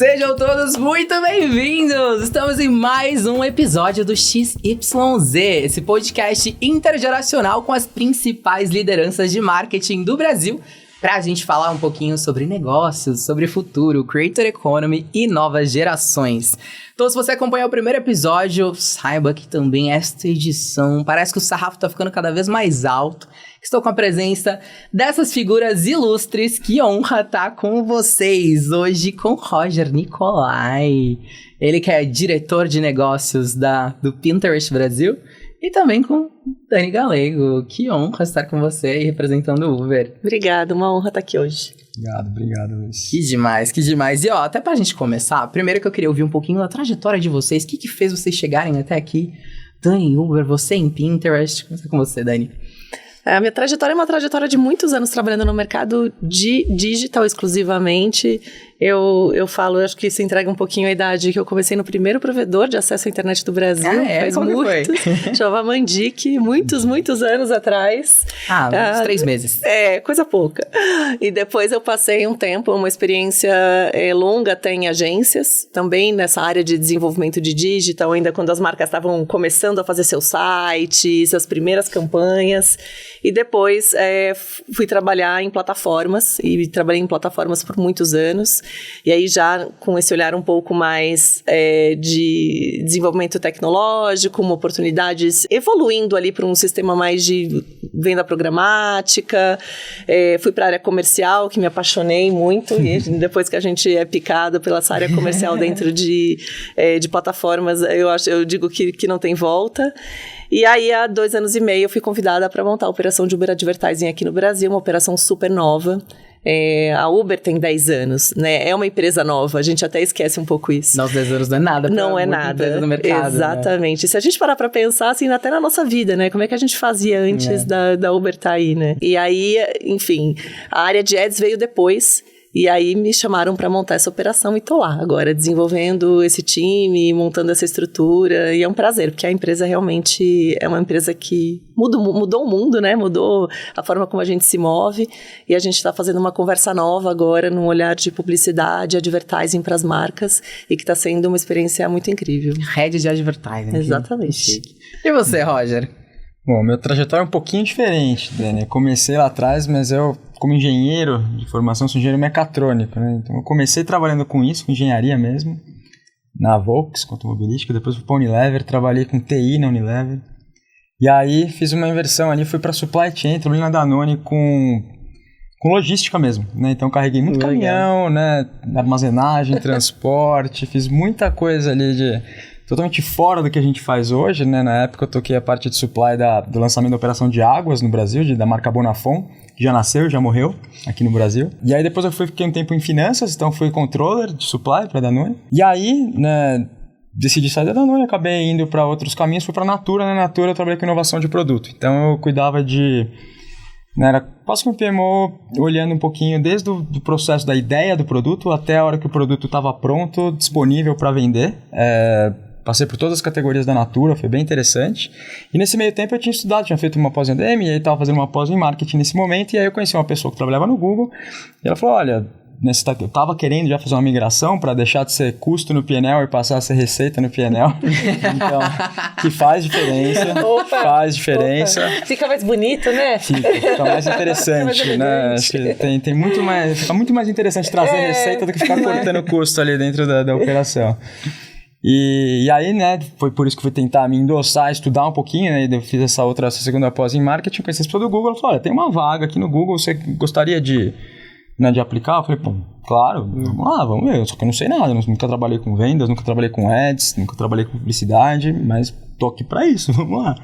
Sejam todos muito bem-vindos! Estamos em mais um episódio do XYZ, esse podcast intergeracional com as principais lideranças de marketing do Brasil, pra gente falar um pouquinho sobre negócios, sobre futuro, creator economy e novas gerações. Então, se você acompanhou o primeiro episódio, saiba que também esta edição parece que o sarrafo tá ficando cada vez mais alto. Estou com a presença dessas figuras ilustres. Que honra estar com vocês hoje com Roger Nicolai. Ele que é diretor de negócios do Pinterest Brasil. E também com Dani Galego. Que honra estar com você e representando o Uber. Obrigada, uma honra estar aqui hoje. Obrigado, Luiz. Que demais. E ó, até pra gente começar, primeiro que eu queria ouvir um pouquinho da trajetória de vocês. O que fez vocês chegarem até aqui? Dani, Uber, você em Pinterest. Começar com você, Dani. A minha trajetória é uma trajetória de muitos anos trabalhando no mercado de digital exclusivamente. Eu falo, acho que isso entrega um pouquinho a idade, que eu comecei no primeiro provedor de acesso à internet do Brasil. Faz muitos. Chamava Mandic, muitos anos atrás. Uns 3 meses. Coisa pouca. E depois eu passei um tempo, uma experiência longa até em agências, também nessa área de desenvolvimento de digital, ainda quando as marcas estavam começando a fazer seu site, suas primeiras campanhas. E depois fui trabalhar em plataformas, e trabalhei em plataformas por muitos anos. E aí já com esse olhar um pouco mais de desenvolvimento tecnológico, uma oportunidades evoluindo ali para um sistema mais de venda programática. Fui para a área comercial, que me apaixonei muito, e depois que a gente é picado pela essa área comercial dentro de plataformas, eu digo que não tem volta. E aí, há 2 anos e meio, eu fui convidada para montar a operação de Uber Advertising aqui no Brasil, uma operação super nova. A Uber tem 10 anos, né? É uma empresa nova, a gente até esquece um pouco isso. Nossa, 10 anos não é nada. Não é nada. No mercado, exatamente. Né? Se a gente parar para pensar, assim, até na nossa vida, né? Como é que a gente fazia antes da Uber estar aí, né? E aí, enfim, a área de ads veio depois. E aí me chamaram para montar essa operação e tô lá agora desenvolvendo esse time, montando essa estrutura, e é um prazer, porque a empresa realmente é uma empresa que mudou o mundo, né? Mudou a forma como a gente se move, e a gente está fazendo uma conversa nova agora, num olhar de publicidade, advertising para as marcas, e que está sendo uma experiência muito incrível. Rede de advertising. Exatamente. E você, Roger? Bom, minha trajetória é um pouquinho diferente, Dani. Eu comecei lá atrás, mas eu, como engenheiro de formação, sou engenheiro mecatrônico, né? Então eu comecei trabalhando com isso, com engenharia mesmo, na Volks, com automobilística, depois fui para a Unilever, trabalhei com TI na Unilever. E aí fiz uma inversão ali, fui para supply chain, trabalhei na Danone com logística mesmo, né? Então carreguei muito caminhão, né? Armazenagem, transporte, fiz muita coisa ali totalmente fora do que a gente faz hoje, né? Na época eu toquei a parte de supply do lançamento da operação de águas no Brasil, da marca Bonafont, que já nasceu, já morreu aqui no Brasil. E aí depois fiquei um tempo em finanças, então fui controller de supply para a Danone. E aí, né, decidi sair da Danone, acabei indo para outros caminhos, fui para a Natura. Na Natura eu trabalhei com inovação de produto. Então eu cuidava era quase que um PMO olhando um pouquinho desde o processo da ideia do produto até a hora que o produto estava pronto, disponível para vender. Passei por todas as categorias da Natura, foi bem interessante. E nesse meio tempo eu tinha estudado, tinha feito uma pós em ADM, e aí estava fazendo uma pós em marketing nesse momento, e aí eu conheci uma pessoa que trabalhava no Google, e ela falou, olha, eu estava querendo já fazer uma migração para deixar de ser custo no P&L e passar a ser receita no P&L. Então, que faz diferença. Faz diferença. Fica mais bonito, né? Fica mais interessante, né? Acho que tem muito mais, fica muito mais interessante trazer receita do que ficar cortando custo ali dentro da operação. E aí, né, foi por isso que fui tentar me endossar, estudar um pouquinho, né, eu fiz essa segunda pós em marketing, conheci essa pessoa do Google, ela falou, olha, tem uma vaga aqui no Google, você gostaria de aplicar? Eu falei, pô, claro, vamos lá, vamos ver, só que eu não sei nada, nunca trabalhei com vendas, nunca trabalhei com ads, nunca trabalhei com publicidade, mas tô aqui pra isso, vamos lá.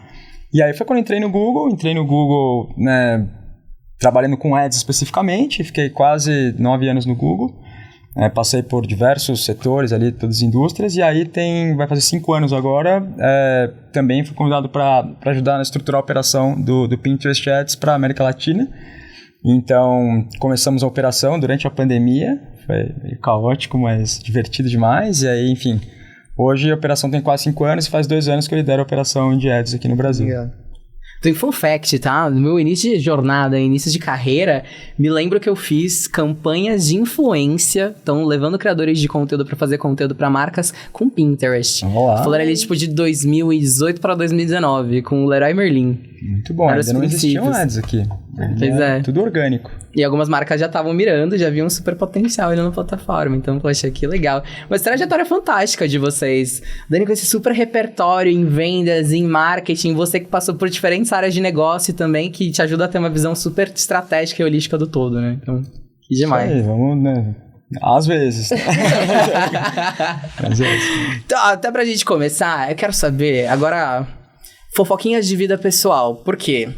E aí foi quando entrei no Google, né, trabalhando com ads especificamente, fiquei quase 9 anos no Google. Passei por diversos setores ali, todas as indústrias, e aí vai fazer 5 anos agora, também fui convidado para ajudar na estruturar a operação do Pinterest Ads para a América Latina. Então, começamos a operação durante a pandemia, foi meio caótico, mas divertido demais, e aí, enfim, hoje a operação tem quase 5 anos, e faz 2 anos que eu lidero a operação de Ads aqui no Brasil. Legal. Tem fun fact, tá? No meu início de jornada, início de carreira, me lembro que eu fiz campanhas de influência, então levando criadores de conteúdo pra fazer conteúdo pra marcas com Pinterest. Olá. Falando ali, tipo, de 2018 pra 2019, com o Leroy Merlin. Muito bom, ainda não existiam ads aqui. Pois é. Tudo orgânico. E algumas marcas já estavam mirando, já viam um super potencial ali na plataforma. Então, poxa, que legal. Uma trajetória fantástica de vocês. Dani, com esse super repertório em vendas, em marketing, você que passou por diferentes áreas de negócio também, que te ajuda a ter uma visão super estratégica e holística do todo, né? Então, que demais. Isso aí, vamos, né? Às vezes. Às vezes. Então, até pra gente começar, eu quero saber, agora, fofoquinhas de vida pessoal. Por quê?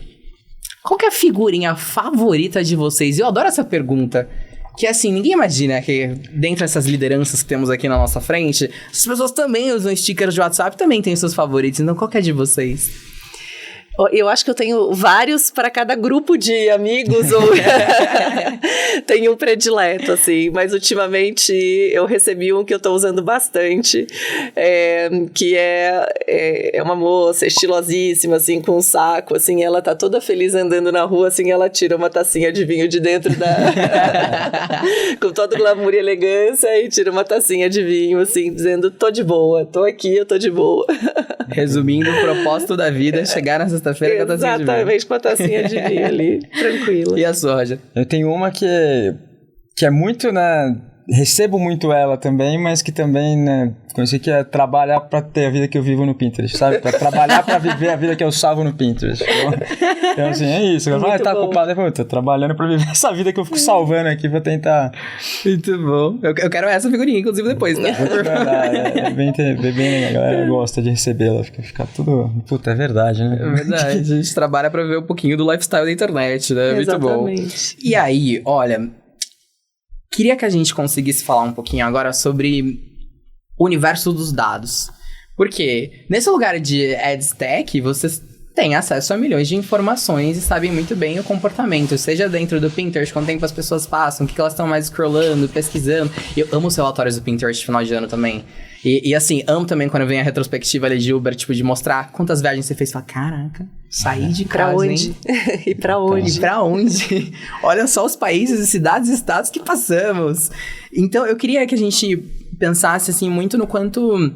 Qual que é a figurinha favorita de vocês? Eu adoro essa pergunta. Que assim, ninguém imagina que dentre essas lideranças que temos aqui na nossa frente, as pessoas também usam stickers de WhatsApp, também têm seus favoritos. Então, qual que é de vocês? Eu acho que eu tenho vários para cada grupo de amigos, ou tenho um predileto, assim, mas ultimamente eu recebi um que eu tô usando bastante, que é uma moça estilosíssima, assim, com um saco, assim, ela tá toda feliz andando na rua, assim, ela tira uma tacinha de vinho de dentro da... com todo glamour e elegância, e tira uma tacinha de vinho, assim, dizendo, tô de boa, tô aqui, eu tô de boa. Resumindo, o propósito da vida é chegar na sexta-feira com a tacinha de vinho. Exatamente, com a tacinha de vinho ali, tranquila. E a sua, Roger? Eu tenho uma que é muito, né... Recebo muito ela também, mas que também, né... Conheci que é trabalhar pra ter a vida que eu vivo no Pinterest, sabe? Pra trabalhar pra viver a vida que eu salvo no Pinterest. Então assim, é isso. Eu falo, tá ocupado. Eu tô trabalhando pra viver essa vida que eu fico salvando aqui pra tentar... Muito bom. Eu quero essa figurinha, inclusive, depois, né? É bem legal. A galera gosta de recebê-la. Fica tudo... Puta, é verdade, né? É verdade. A gente trabalha pra ver um pouquinho do lifestyle da internet, né? Exatamente. Muito bom. E aí, olha... Queria que a gente conseguisse falar um pouquinho agora sobre o universo dos dados. Porque nesse lugar de Ads Tech, vocês têm acesso a milhões de informações e sabem muito bem o comportamento. Seja dentro do Pinterest, quanto tempo as pessoas passam, o que elas estão mais scrollando, pesquisando. Eu amo os relatórios do Pinterest no final de ano também. E assim, amo também quando vem a retrospectiva ali de Uber, tipo, de mostrar quantas viagens você fez. Fala, caraca, saí de casa, pra onde? hein? E pra onde? E pra onde? Olha só os países, cidades e estados que passamos. Então, eu queria que a gente pensasse, assim, muito no quanto...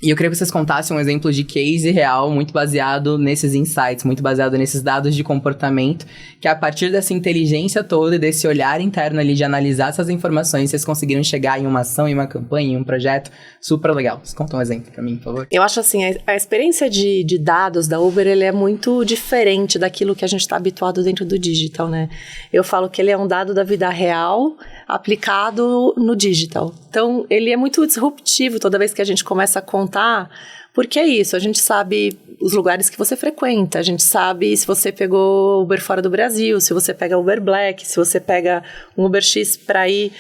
E eu queria que vocês contassem um exemplo de case real, muito baseado nesses insights, muito baseado nesses dados de comportamento, que a partir dessa inteligência toda e desse olhar interno ali de analisar essas informações, vocês conseguiram chegar em uma ação, em uma campanha, em um projeto super legal. Vocês contam um exemplo pra mim, por favor? Eu acho assim, a experiência de dados da Uber, ele é muito diferente daquilo que a gente está habituado dentro do digital, né? Eu falo que ele é um dado da vida real aplicado no digital. Então, ele é muito disruptivo toda vez que a gente começa a contar, porque é isso, a gente sabe os lugares que você frequenta, a gente sabe se você pegou Uber fora do Brasil, se você pega Uber Black, se você pega um Uber X para ir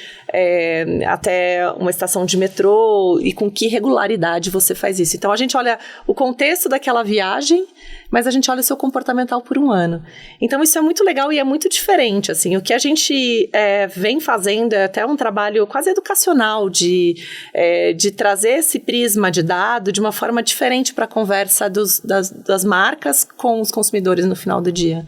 até uma estação de metrô e com que regularidade você faz isso. Então, a gente olha o contexto daquela viagem, mas a gente olha o seu comportamental por um ano. Então, isso é muito legal e é muito diferente, assim. O que a gente vem fazendo é até um trabalho quase educacional de trazer esse prisma de dado de uma forma diferente para a conversa das marcas com os consumidores no final do dia.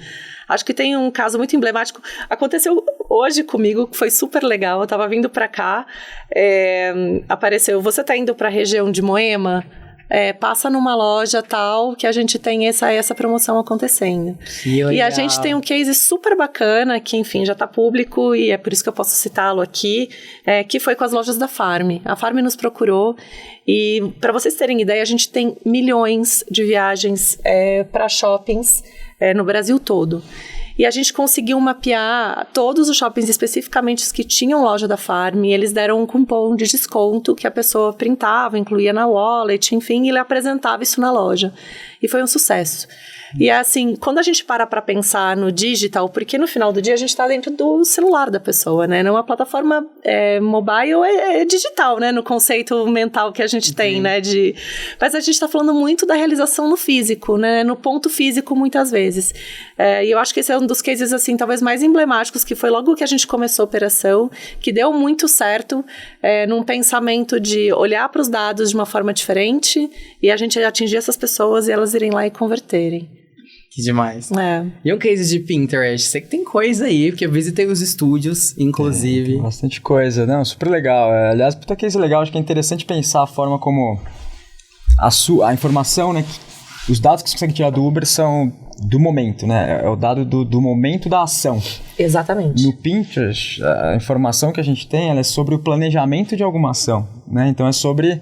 Acho que tem um caso muito emblemático. Aconteceu hoje comigo, que foi super legal. Eu estava vindo para cá, apareceu, você está indo para a região de Moema? Passa numa loja tal que a gente tem essa promoção acontecendo. E a gente tem um case super bacana que, enfim, já está público e é por isso que eu posso citá-lo aqui, que foi com as lojas da Farm. A Farm nos procurou e, para vocês terem ideia, a gente tem milhões de viagens para shoppings no Brasil todo. E a gente conseguiu mapear todos os shoppings especificamente os que tinham loja da Farm, e eles deram um cupom de desconto que a pessoa printava, incluía na wallet, enfim, e ele apresentava isso na loja. E foi um sucesso. E assim, quando a gente para pensar no digital, porque no final do dia a gente está dentro do celular da pessoa, né? Não, a plataforma mobile é digital, né? No conceito mental que a gente tem, né? Mas a gente está falando muito da realização no físico, né? No ponto físico, muitas vezes. E eu acho que esse é um dos cases, assim, talvez mais emblemáticos, que foi logo que a gente começou a operação, que deu muito certo, num pensamento de olhar para os dados de uma forma diferente e a gente atingir essas pessoas e elas irem lá e converterem. Que demais. É. E um case de Pinterest? Sei que tem coisa aí, porque eu visitei os estúdios, inclusive. Tem bastante coisa. Não, super legal. Aliás, puta case legal. Acho que é interessante pensar a forma como a informação, né? Os dados que você consegue tirar do Uber são do momento, né? É o dado do momento da ação. Exatamente. No Pinterest, a informação que a gente tem ela é sobre o planejamento de alguma ação, né? Então é sobre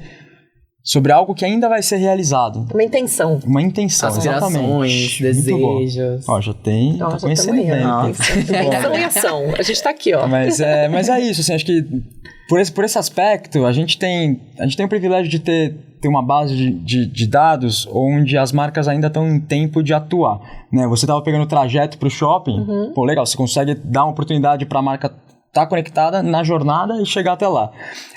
algo que ainda vai ser realizado. Uma intenção. Uma intenção, aspirações, desejos. Ó, já tem, tá conhecendo bem. Intenção e ação. A gente tá aqui, ó. Mas é isso, assim, acho que por esse aspecto, a gente tem o privilégio de ter uma base de dados onde as marcas ainda estão em tempo de atuar, né? Você estava pegando o trajeto para o shopping, pô, legal, você consegue dar uma oportunidade para a marca estar conectada na jornada e chegar até lá.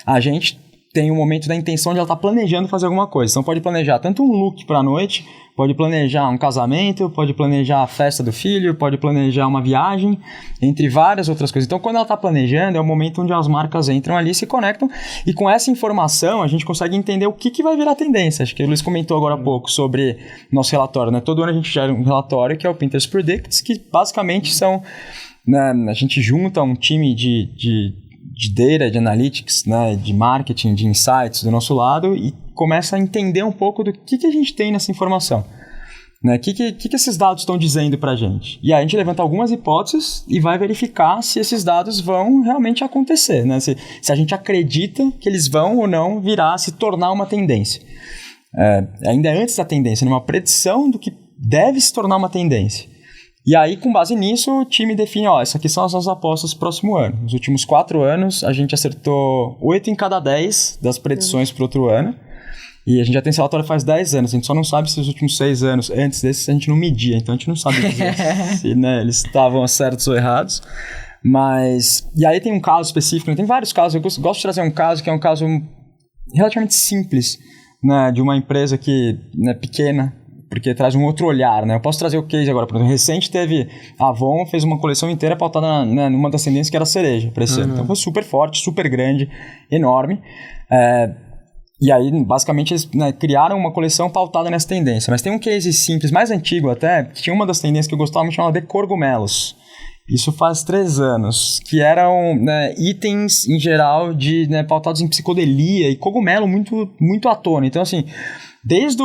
A gente tem um momento da intenção de ela estar planejando fazer alguma coisa. Então pode planejar tanto um look para a noite, pode planejar um casamento, pode planejar a festa do filho, pode planejar uma viagem, entre várias outras coisas. Então quando ela está planejando é o momento onde as marcas entram ali, se conectam e com essa informação a gente consegue entender o que vai virar tendência. Acho que o Luiz comentou agora há pouco sobre nosso relatório, né? Todo ano a gente gera um relatório que é o Pinterest Predicts, que basicamente são, né, a gente junta um time de data, de analytics, né, de marketing, de insights do nosso lado e começa a entender um pouco do que a gente tem nessa informação. Né? O que esses dados estão dizendo para a gente? E aí a gente levanta algumas hipóteses e vai verificar se esses dados vão realmente acontecer. Né? Se a gente acredita que eles vão ou não se tornar uma tendência. Ainda antes da tendência, numa predição do que deve se tornar uma tendência. E aí, com base nisso, o time define, essas aqui são as nossas apostas pro próximo ano. Nos últimos 4 anos, a gente acertou 8 em cada 10 das predições pro outro ano. E a gente já tem esse relatório faz 10 anos. A gente só não sabe se os últimos 6 anos, antes desses, a gente não media. Então, a gente não sabe dizer se né, eles estavam certos ou errados. Mas... E aí tem um caso específico, né? Tem vários casos. Eu gosto de trazer um caso que é um caso relativamente simples, né? De uma empresa que é pequena, porque traz um outro olhar, né? Eu posso trazer o case agora. Por exemplo, recente teve... A Avon fez uma coleção inteira pautada numa das tendências que era cereja para esse ano. Então foi super forte, super grande, enorme. E aí, basicamente, eles criaram uma coleção pautada nessa tendência. Mas tem um case simples, mais antigo até, que tinha uma das tendências que eu gostava muito, chamada de Cogumelos. Isso faz 3 anos, que eram itens, em geral, pautados em psicodelia e cogumelo muito, muito à tona. Então, assim... Desde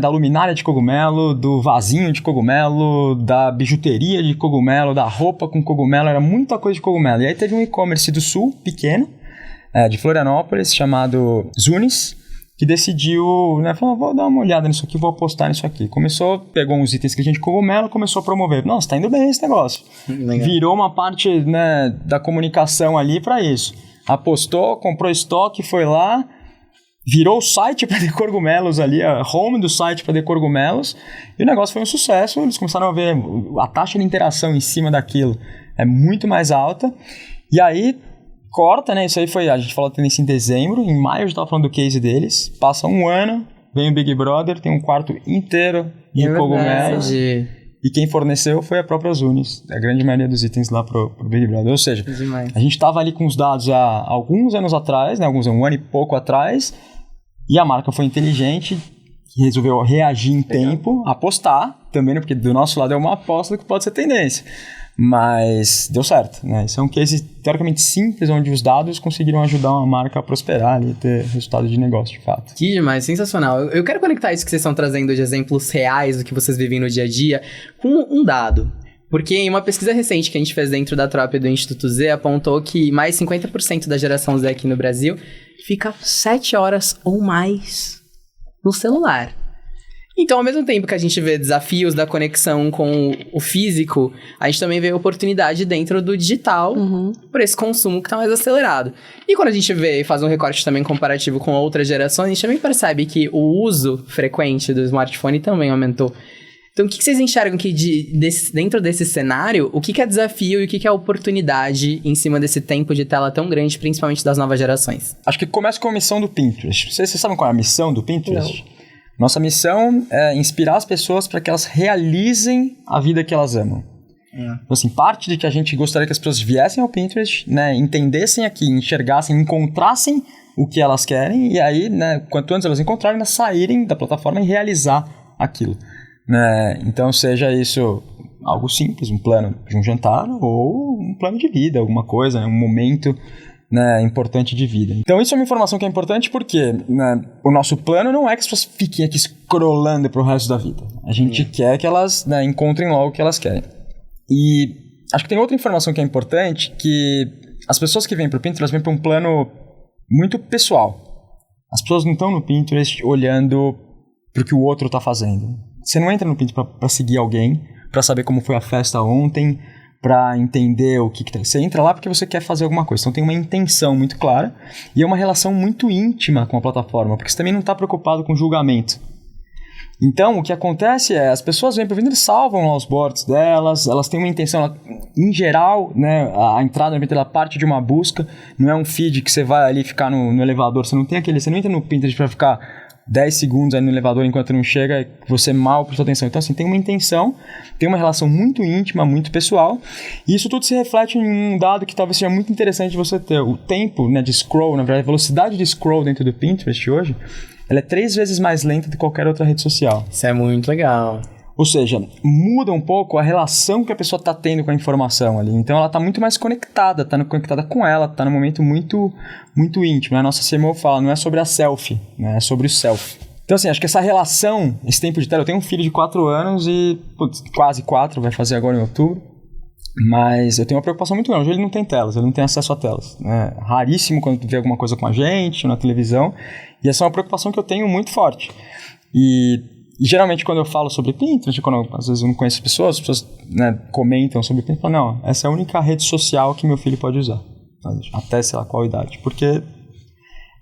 da luminária de cogumelo, do vasinho de cogumelo, da bijuteria de cogumelo, da roupa com cogumelo, era muita coisa de cogumelo. E aí teve um e-commerce do Sul, pequeno, de Florianópolis, chamado Zunis, que decidiu, falou, vou dar uma olhada nisso aqui, vou apostar nisso aqui. Pegou uns itens que a gente de cogumelo, começou a promover. Nossa, tá indo bem esse negócio. Legal. Virou uma parte da comunicação ali para isso. Apostou, comprou estoque, foi lá... Virou o site para ter cogumelos ali, a home do site para ter cogumelos, e o negócio foi um sucesso. Eles começaram a ver a taxa de interação em cima daquilo é muito mais alta. E aí, corta, né? Isso aí foi, a gente falou da tendência em dezembro, em maio a gente estava falando do case deles. Passa um ano, vem o Big Brother, tem um quarto inteiro de cogumelos. E quem forneceu foi a própria Zunis, a grande maioria dos itens lá pro Big Brother. Ou seja, a gente estava ali com os dados há alguns anos atrás, um ano e pouco atrás, e a marca foi inteligente, resolveu reagir em tempo, apostar também, né, porque do nosso lado é uma aposta que pode ser tendência. Mas deu certo, né? Isso é um case teoricamente simples, onde os dados conseguiram ajudar uma marca a prosperar e ter resultado de negócio, de fato. Que demais, sensacional. Eu quero conectar isso que vocês estão trazendo de exemplos reais do que vocês vivem no dia a dia com um dado. Porque em uma pesquisa recente que a gente fez dentro da Trop do Instituto Z, apontou que mais 50% da geração Z aqui no Brasil fica 7 horas ou mais no celular. Então, ao mesmo tempo que a gente vê desafios da conexão com o físico, a gente também vê oportunidade dentro do digital por esse consumo que está mais acelerado. E quando a gente vê e faz um recorte também comparativo com outras gerações, a gente também percebe que o uso frequente do smartphone também aumentou. Então, o que vocês enxergam que dentro desse cenário, o que é desafio e o que é oportunidade em cima desse tempo de tela tão grande, principalmente das novas gerações? Acho que começa com a missão do Pinterest. Vocês sabem qual é a missão do Pinterest? Não. Nossa missão é inspirar as pessoas para que elas realizem a vida que elas amam. Então, assim, parte de que a gente gostaria que as pessoas viessem ao Pinterest, entendessem aqui, enxergassem, encontrassem o que elas querem, e aí, quanto antes elas encontrarem, elas saírem da plataforma e realizar aquilo. né? Então, seja isso algo simples, um plano de um jantar ou um plano de vida, alguma coisa, né? Um momento, né, importante de vida. Então, isso é uma informação que é importante porque, né, o nosso plano não é que as pessoas fiquem aqui scrollando pro resto da vida. A gente quer que elas, né, encontrem logo o que elas querem. E acho que tem outra informação que é importante, que as pessoas que vêm pro Pinterest, elas vêm para um plano muito pessoal. As pessoas não estão no Pinterest olhando pro que o outro tá fazendo. Você não entra no Pinterest para seguir alguém, para saber como foi a festa ontem, para entender o que tem. Você entra lá porque você quer fazer alguma coisa. Então tem uma intenção muito clara e é uma relação muito íntima com a plataforma, porque você também não está preocupado com julgamento. Então, o que acontece é, as pessoas vêm para o Pinterest, eles salvam lá os boards delas, elas têm uma intenção, em geral, né, a entrada no Pinterest ela parte de uma busca, não é um feed que você vai ali ficar no elevador, você não entra no Pinterest para ficar 10 segundos aí no elevador enquanto não chega, você mal prestou atenção. Então, assim, tem uma intenção, tem uma relação muito íntima, muito pessoal, e isso tudo se reflete em um dado que talvez seja muito interessante você ter. O tempo, né, de scroll, na verdade, a velocidade de scroll dentro do Pinterest hoje, ela é 3 vezes mais lenta do que qualquer outra rede social. Isso é muito legal. Ou seja, muda um pouco a relação que a pessoa está tendo com a informação ali. Então, ela está muito mais conectada, está conectada com ela, está num momento muito, muito íntimo. A nossa CMO fala, não é sobre a selfie, né? É sobre o self. Então, assim, acho que essa relação, esse tempo de tela... Eu tenho um filho de 4 anos e, quase 4, vai fazer agora em outubro. Mas eu tenho uma preocupação muito grande. Hoje ele não tem telas, ele não tem acesso a telas. Né? Raríssimo quando tu vê alguma coisa com a gente, na televisão. E essa é uma preocupação que eu tenho muito forte. E geralmente quando eu falo sobre Pinterest, às vezes eu não conheço as pessoas, né, comentam sobre Pinterest, falam, não, essa é a única rede social que meu filho pode usar. Até, sei lá, qual idade. Porque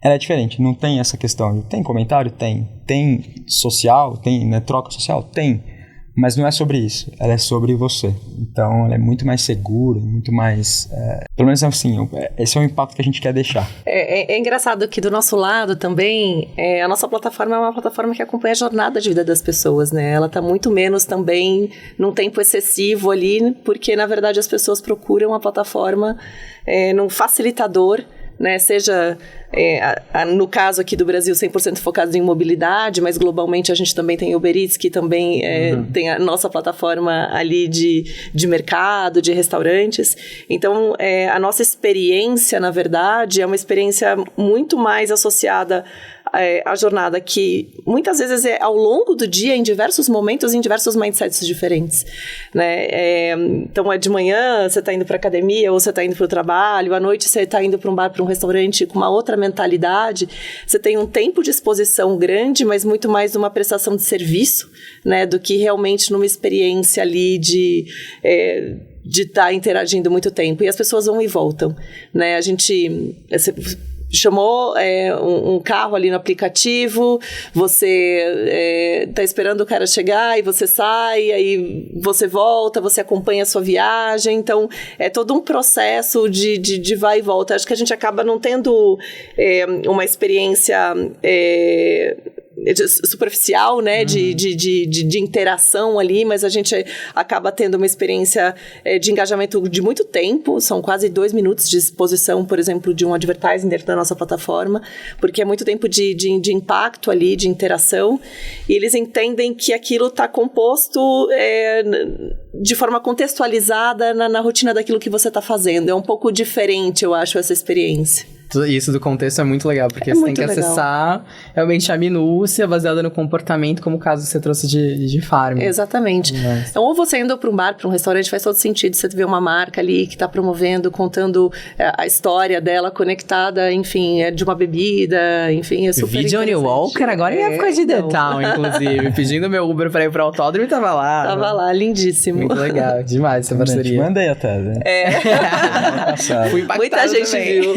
ela é diferente, não tem essa questão. Tem comentário? Tem. Tem social? Tem, né, troca social? Tem. Mas não é sobre isso, ela é sobre você. Então, ela é muito mais segura, muito mais... pelo menos assim, esse é o impacto que a gente quer deixar. É engraçado que do nosso lado também, a nossa plataforma é uma plataforma que acompanha a jornada de vida das pessoas, né? Ela está muito menos também num tempo excessivo ali, porque na verdade as pessoas procuram a plataforma num facilitador, né? Seja, no caso aqui do Brasil, 100% focado em mobilidade, mas globalmente a gente também tem Uber Eats, que também tem a nossa plataforma ali de mercado, de restaurantes. Então, a nossa experiência, na verdade, é uma experiência muito mais associada a jornada que muitas vezes é ao longo do dia, em diversos momentos, em diversos mindsets diferentes, né? Então, de manhã você está indo para a academia ou você está indo para o trabalho, à noite você está indo para um bar, para um restaurante com uma outra mentalidade, você tem um tempo de exposição grande, mas muito mais uma prestação de serviço, né, do que realmente numa experiência ali de estar interagindo muito tempo. E as pessoas vão e voltam, né? A gente... chamou um carro ali no aplicativo, você está esperando o cara chegar e você sai, aí você volta, você acompanha a sua viagem. Então, é todo um processo de vai e volta. Acho que a gente acaba não tendo uma experiência superficial, né, de interação ali, mas a gente acaba tendo uma experiência de engajamento de muito tempo. São quase 2 minutos de exposição, por exemplo, de um advertising dentro da nossa plataforma, porque é muito tempo de impacto ali, de interação, e eles entendem que aquilo está composto de forma contextualizada na rotina daquilo que você está fazendo. É um pouco diferente, eu acho, essa experiência. Isso do contexto é muito legal, porque você tem que acessar realmente a minúcia baseada no comportamento, como o caso que você trouxe de farm. Exatamente. Então, ou você indo para um bar, para um restaurante, faz todo sentido você ver uma marca ali que está promovendo, contando a história dela conectada, enfim, de uma bebida, enfim, é super interessante. Johnny Walker agora em época de The Town, inclusive, pedindo meu Uber para ir para o autódromo e tava lá. Tava lá, lindíssimo. Muito legal, demais essa parceria. Mandei até, né? Fui impactado. Muita gente também. viu.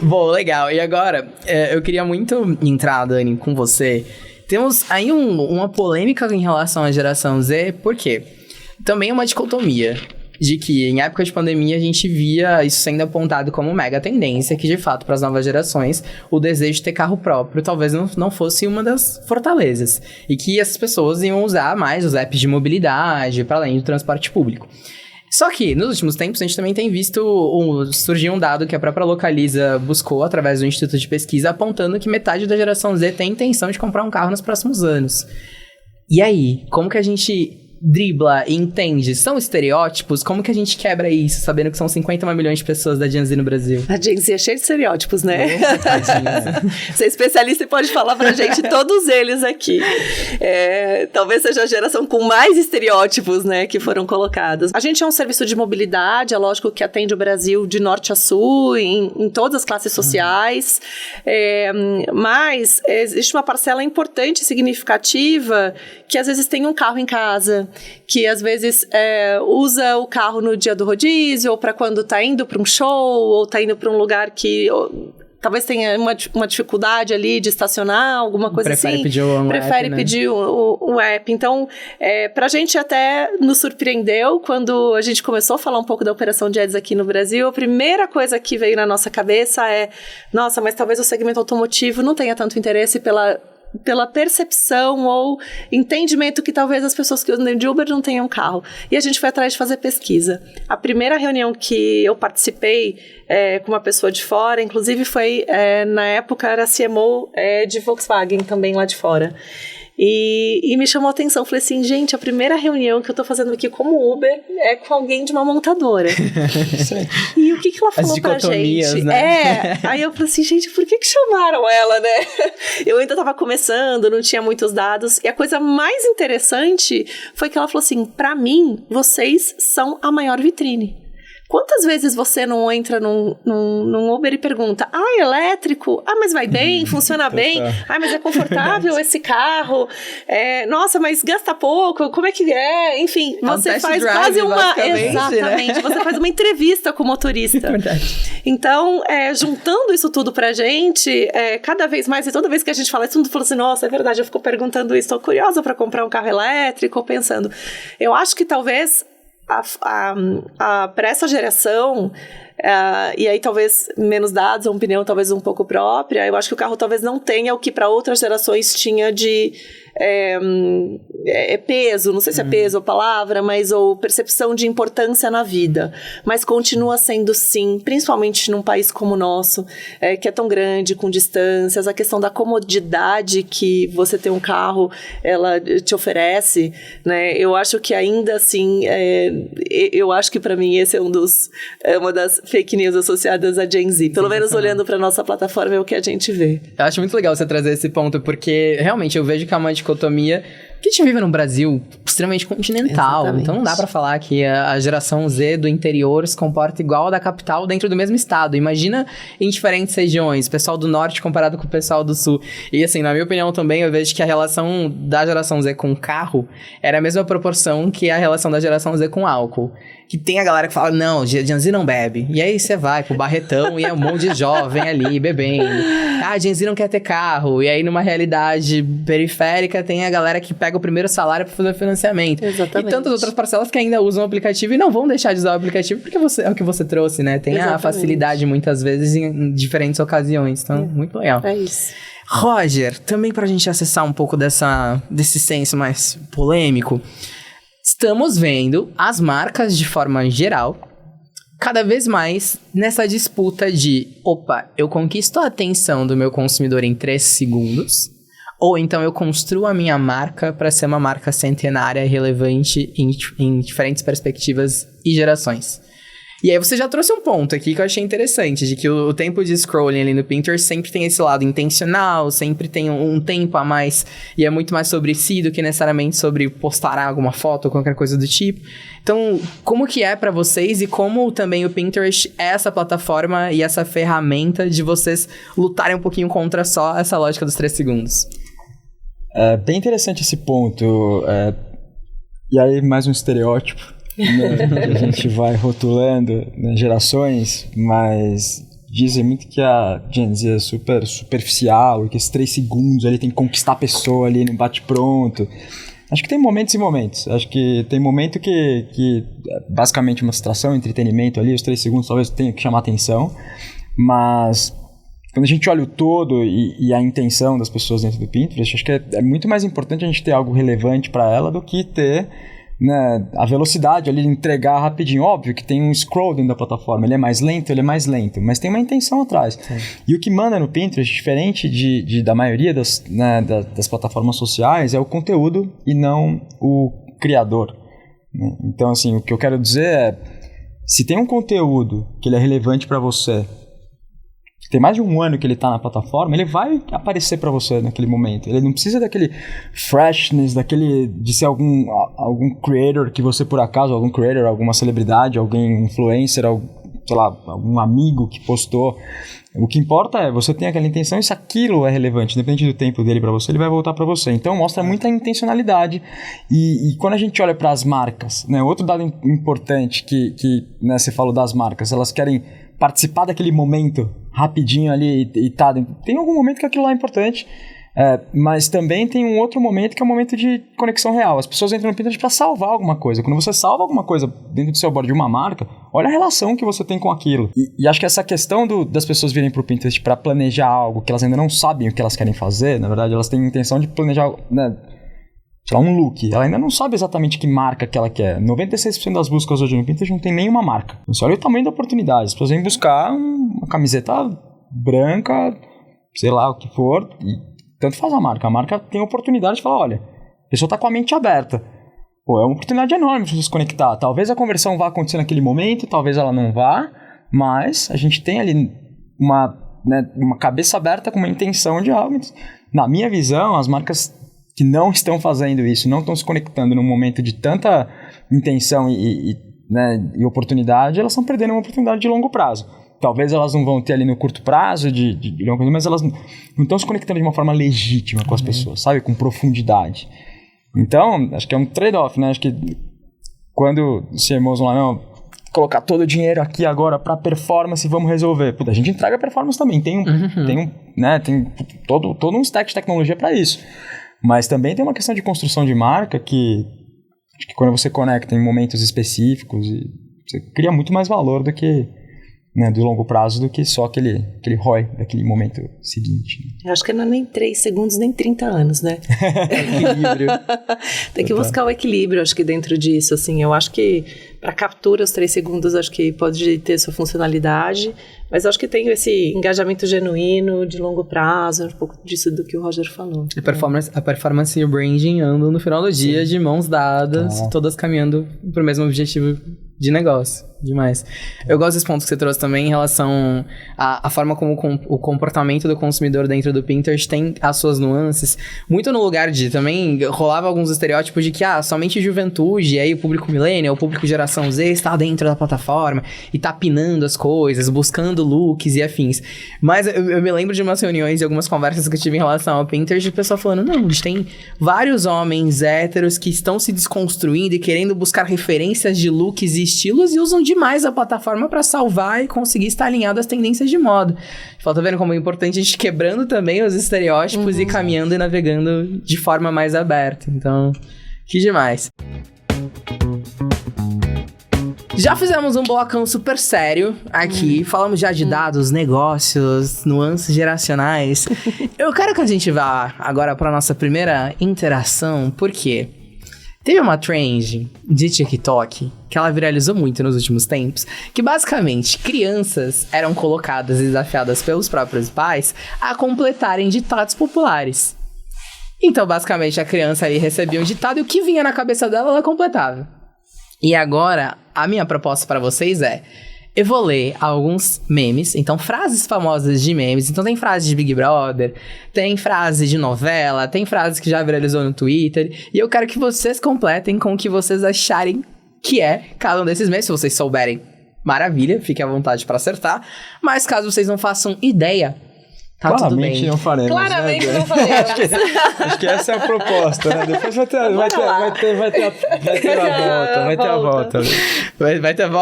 Bom, legal. E agora, eu queria muito entrar, Dani, com você. Temos aí uma polêmica em relação à geração Z, por quê? Também é uma dicotomia de que em época de pandemia a gente via isso sendo apontado como mega tendência, que de fato para as novas gerações o desejo de ter carro próprio talvez não fosse uma das fortalezas, e que essas pessoas iam usar mais os apps de mobilidade para além do transporte público. Só que, nos últimos tempos, a gente também tem visto surgir um dado que a própria Localiza buscou através do Instituto de Pesquisa, apontando que metade da geração Z tem intenção de comprar um carro nos próximos anos. E aí, como que a gente dribla e entende? São estereótipos? Como que a gente quebra isso, sabendo que são 50 milhões de pessoas da Gen Z no Brasil? A Gen Z é cheia de estereótipos, né? Você é especialista e pode falar pra gente todos eles aqui. Talvez seja a geração com mais estereótipos, né, que foram colocados. A gente é um serviço de mobilidade, é lógico que atende o Brasil de norte a sul, em todas as classes sociais, mas existe uma parcela importante e significativa que às vezes tem um carro em casa, que às vezes usa o carro no dia do rodízio, ou para quando está indo para um show, ou está indo para um lugar que talvez tenha uma dificuldade ali de estacionar, alguma coisa assim. Prefere pedir um app. Então, pra gente até nos surpreendeu quando a gente começou a falar um pouco da operação de ads aqui no Brasil. A primeira coisa que veio na nossa cabeça nossa, mas talvez o segmento automotivo não tenha tanto interesse pela percepção ou entendimento que talvez as pessoas que usam de Uber não tenham carro. E a gente foi atrás de fazer pesquisa. A primeira reunião que eu participei com uma pessoa de fora, inclusive foi, na época, era CMO de Volkswagen, também lá de fora. E me chamou a atenção. Falei assim, gente, a primeira reunião que eu tô fazendo aqui como Uber é com alguém de uma montadora. E o que ela falou pra gente? Né? Aí eu falei assim, gente, por que chamaram ela, né? Eu ainda tava começando, não tinha muitos dados. E a coisa mais interessante foi que ela falou assim, pra mim, vocês são a maior vitrine. Quantas vezes você não entra num Uber e pergunta, elétrico? Mas vai bem, funciona bem? Mas é confortável esse carro? Nossa, mas gasta pouco? Como é que é? Enfim, você faz quase uma... Exatamente, né? Você faz uma entrevista com o motorista. Verdade. Então, juntando isso tudo pra gente, cada vez mais, e toda vez que a gente fala isso, todo mundo fala assim, nossa, é verdade, eu fico perguntando isso, tô curiosa pra comprar um carro elétrico, ou pensando. Eu acho que talvez... para essa geração, e aí talvez menos dados, uma opinião talvez um pouco própria, eu acho que o carro talvez não tenha o que para outras gerações tinha de peso, não sei se é peso a palavra, mas ou percepção de importância na vida, mas continua sendo sim, principalmente num país como o nosso, que é tão grande, com distâncias, a questão da comodidade que você ter um carro, ela te oferece, né? Eu acho que ainda assim, eu acho que para mim esse é uma das fake news associadas à Gen Z, pelo menos olhando para nossa plataforma é o que a gente vê. Eu acho muito legal você trazer esse ponto, porque realmente eu vejo que é uma dicotomia que a gente vive num Brasil extremamente continental. Exatamente. Então não dá pra falar que a geração Z do interior se comporta igual a da capital dentro do mesmo estado. Imagina em diferentes regiões, pessoal do norte comparado com o pessoal do sul. E assim, na minha opinião também, eu vejo que a relação da geração Z com carro era a mesma proporção que a relação da geração Z com álcool. Que tem a galera que fala, não, Gen Z não bebe. E aí você vai pro Barretão e é um monte de jovem ali bebendo. Gen Z não quer ter carro. E aí numa realidade periférica tem a galera que pega o primeiro salário pra fazer o financiamento. Exatamente. E tantas outras parcelas que ainda usam o aplicativo e não vão deixar de usar o aplicativo porque é o que você trouxe, né? Tem Exatamente. A facilidade muitas vezes em diferentes ocasiões. Então, muito legal. É isso. Roger, também pra gente acessar um pouco desse senso mais polêmico, estamos vendo as marcas, de forma geral, cada vez mais nessa disputa de, eu conquisto a atenção do meu consumidor em 3 segundos, ou então eu construo a minha marca para ser uma marca centenária e relevante em diferentes perspectivas e gerações. E aí você já trouxe um ponto aqui que eu achei interessante, de que o tempo de scrolling ali no Pinterest sempre tem esse lado intencional, sempre tem um tempo a mais, e é muito mais sobre si do que necessariamente sobre postar alguma foto ou qualquer coisa do tipo. Então, como que é pra vocês e como também o Pinterest é essa plataforma e essa ferramenta de vocês lutarem um pouquinho contra só essa lógica dos 3 segundos? É bem interessante esse ponto. E aí, mais um estereótipo. Né, que a gente vai rotulando nas gerações, mas dizem muito que a Gen Z é super superficial e que esses 3 segundos ali tem que conquistar a pessoa ali no bate-pronto. Acho que tem momentos e momentos. Acho que tem momento que é basicamente uma distração, entretenimento ali, os 3 segundos talvez tenha que chamar atenção, mas quando a gente olha o todo e a intenção das pessoas dentro do Pinterest, acho que é muito mais importante a gente ter algo relevante para ela do que ter né, a velocidade ali de entregar rapidinho. Óbvio que tem um scroll dentro da plataforma, ele é mais lento, mas tem uma intenção atrás. Sim. E o que manda no Pinterest, diferente da maioria das plataformas sociais, é o conteúdo e não o criador. Né? Então, assim, o que eu quero dizer é, se tem um conteúdo que ele é relevante para você, tem mais de um ano que ele está na plataforma, ele vai aparecer para você naquele momento. Ele não precisa daquele freshness, de ser algum creator que você por acaso, algum creator, alguma celebridade, alguém influencer, sei lá, algum amigo que postou. O que importa é, você tem aquela intenção e se aquilo é relevante, independente do tempo dele para você, ele vai voltar para você. Então mostra muita intencionalidade. E quando a gente olha para as marcas, né, outro dado importante que né, você falou das marcas, elas querem participar daquele momento rapidinho ali e tá. Tem algum momento que aquilo lá é importante, mas também tem um outro momento que é o momento de conexão real. As pessoas entram no Pinterest para salvar alguma coisa. Quando você salva alguma coisa dentro do seu board de uma marca, olha a relação que você tem com aquilo. E acho que essa questão das pessoas virem pro Pinterest para planejar algo que elas ainda não sabem o que elas querem fazer, na verdade elas têm a intenção de planejar, né, sei lá, um look. Ela ainda não sabe exatamente que marca que ela quer. 96% das buscas hoje no Pinterest não tem nenhuma marca. Você olha o tamanho da oportunidade. As pessoas vêm buscar uma camiseta branca, sei lá o que for, e tanto faz a marca. A marca tem a oportunidade de falar, olha, a pessoa está com a mente aberta. Pô, é uma oportunidade enorme de você se conectar. Talvez a conversão vá acontecer naquele momento, talvez ela não vá, mas a gente tem ali uma cabeça aberta com uma intenção de algo. Na minha visão, as marcas que não estão fazendo isso, não estão se conectando num momento de tanta intenção e oportunidade, elas estão perdendo uma oportunidade de longo prazo. Talvez elas não vão ter ali no curto prazo, mas elas não estão se conectando de uma forma legítima com as pessoas, sabe? Com profundidade. Então, acho que é um trade-off, né? Acho que quando os CMOs vão lá, não, colocar todo o dinheiro aqui agora para performance e vamos resolver. Puta, a gente entrega performance também. Tem todo um stack de tecnologia para isso. Mas também tem uma questão de construção de marca que acho que quando você conecta em momentos específicos, você cria muito mais valor do que, né, do longo prazo, do que só aquele ROI daquele momento seguinte. Eu acho que não é nem 3 segundos, nem 30 anos, né? Equilíbrio. Tem que buscar o equilíbrio, acho que dentro disso, assim. Eu acho que para captura os 3 segundos, acho que pode ter sua funcionalidade, mas acho que tem esse engajamento genuíno, de longo prazo, um pouco disso do que o Roger falou. A performance e o branding andam no final do dia de mãos dadas, todas caminhando para o mesmo objetivo de negócio. Demais. Eu gosto desse ponto que você trouxe também em relação à forma como o comportamento do consumidor dentro do Pinterest tem as suas nuances. Muito no lugar de também rolava alguns estereótipos de que somente juventude, aí o público millennial, o público geração Z está dentro da plataforma e tá pinando as coisas, buscando looks e afins. Mas eu me lembro de umas reuniões e algumas conversas que eu tive em relação ao Pinterest, de pessoal falando, não, a gente tem vários homens héteros que estão se desconstruindo e querendo buscar referências de looks e estilos e usam demais a plataforma para salvar e conseguir estar alinhado às tendências de moda. Tá vendo como é importante a gente quebrando também os estereótipos e caminhando e navegando de forma mais aberta. Então, que demais. Já fizemos um blocão super sério aqui, falamos já de dados, negócios, nuances geracionais. Eu quero que a gente vá agora para nossa primeira interação, porque teve uma trend de TikTok que ela viralizou muito nos últimos tempos, que basicamente crianças eram colocadas e desafiadas pelos próprios pais a completarem ditados populares. Então, basicamente, a criança ali recebia um ditado e o que vinha na cabeça dela, ela completava. E agora, a minha proposta para vocês é, eu vou ler alguns memes, então frases famosas de memes, então tem frase de Big Brother, tem frase de novela, tem frase que já viralizou no Twitter, e eu quero que vocês completem com o que vocês acharem que é cada um desses memes. Se vocês souberem, maravilha, fiquem à vontade para acertar, mas caso vocês não façam ideia, tá tudo bem. Claramente não faremos. Claramente né? não faremos. Acho que essa é a proposta, né? Depois vai ter a volta.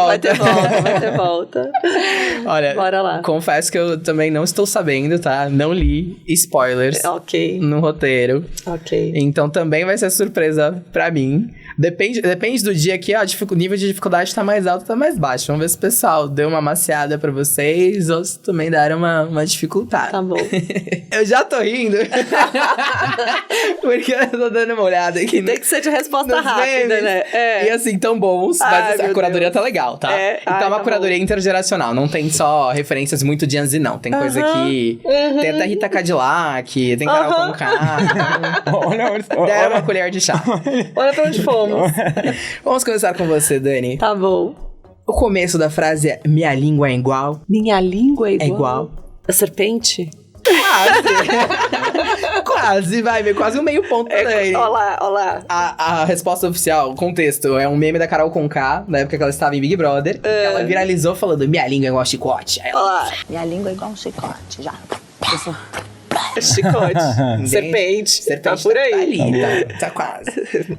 Vai ter volta. Olha, Bora lá. confesso que eu também não estou sabendo, tá? Não li spoilers Ok, no roteiro. ok. Então também vai ser surpresa pra mim. Depende do dia aqui, ó, o nível de dificuldade tá mais alto, tá mais baixo. Vamos ver se o pessoal deu uma maciada pra vocês ou se também deram uma dificuldade. Tá bom. Eu já tô rindo. Porque eu tô dando uma olhada aqui. Tem que ser de resposta nos rápida, memes. né? E assim, tão bons, mas Ai, assim, a meu curadoria Deus. tá legal, tá? É, Então ai, é uma tá curadoria intergeracional, não tem só referências muito de Anzi, não. Tem coisa que... Tem até Rita Cadillac, tem Carol Conká. Deram uma colher de chá. Olha pra onde fomos. Vamos começar com você, Dani. Tá bom. O começo da frase é: minha língua é igual. Minha língua é igual? É igual. A serpente? Quase. Quase, vai, quase um meio ponto pra Dani. Olá. A resposta oficial, o contexto, é um meme da Carol Conká, na época que ela estava em Big Brother. Ela viralizou falando: minha língua é igual chicote. Aí ela, Olá. Minha língua é igual um chicote, já. Chicote. Serpente. Tá por Tá aí. ali, tá quase.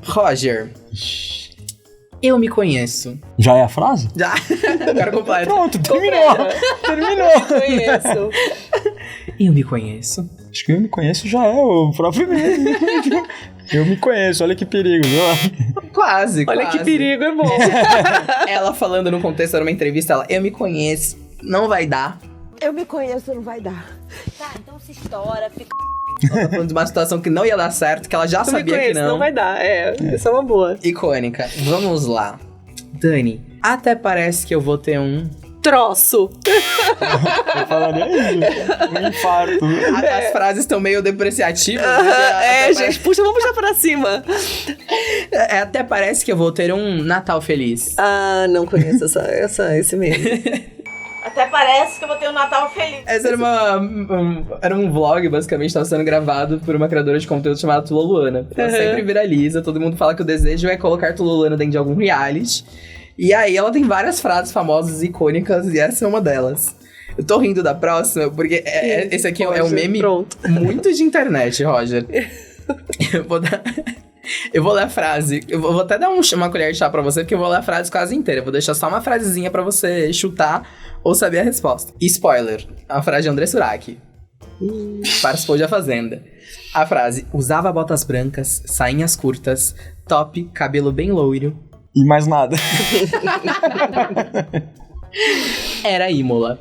Roger, eu me conheço. Já é a frase? Já. Agora completa. Pronto, terminou. Terminou. Conheço. Eu me conheço. Acho que eu me conheço já é o próprio meme. Eu me conheço, olha que perigo, viu? Quase, Olha quase. que perigo, é bom. Ela falando no contexto, era uma entrevista, ela: eu me conheço, não vai dar. Eu me conheço, não vai dar. Tá, então se estoura, fica... Ela tá falando de uma situação que não ia dar certo, que ela já Tu me sabia conhece, que não. vai dar. Isso é uma boa. Icônica. Vamos lá. Dani, até parece que eu vou ter um... Troço. Eu falaria isso. Um infarto. As frases estão meio depreciativas. Né? Gente, vamos puxar pra cima. Até parece que eu vou ter um Natal feliz. Ah, não conheço esse meme. Até parece que eu vou ter um Natal feliz. Essa era um vlog, basicamente, estava sendo gravado por uma criadora de conteúdo chamada Tula Luana. Ela sempre viraliza, todo mundo fala que o desejo é colocar Tula Luana dentro de algum reality. E aí ela tem várias frases famosas e icônicas, e essa é uma delas. Eu tô rindo da próxima, porque esse aqui é um meme muito de internet, Roger. Eu vou ler a frase. Eu vou até dar uma colher de chá pra você, porque eu vou ler a frase quase inteira. Eu vou deixar só uma frasezinha pra você chutar ou saber a resposta. Spoiler. A frase de André Surak. Participou de A Fazenda. A frase: usava botas brancas, sainhas curtas, top, cabelo bem loiro. E mais nada. Era Imola.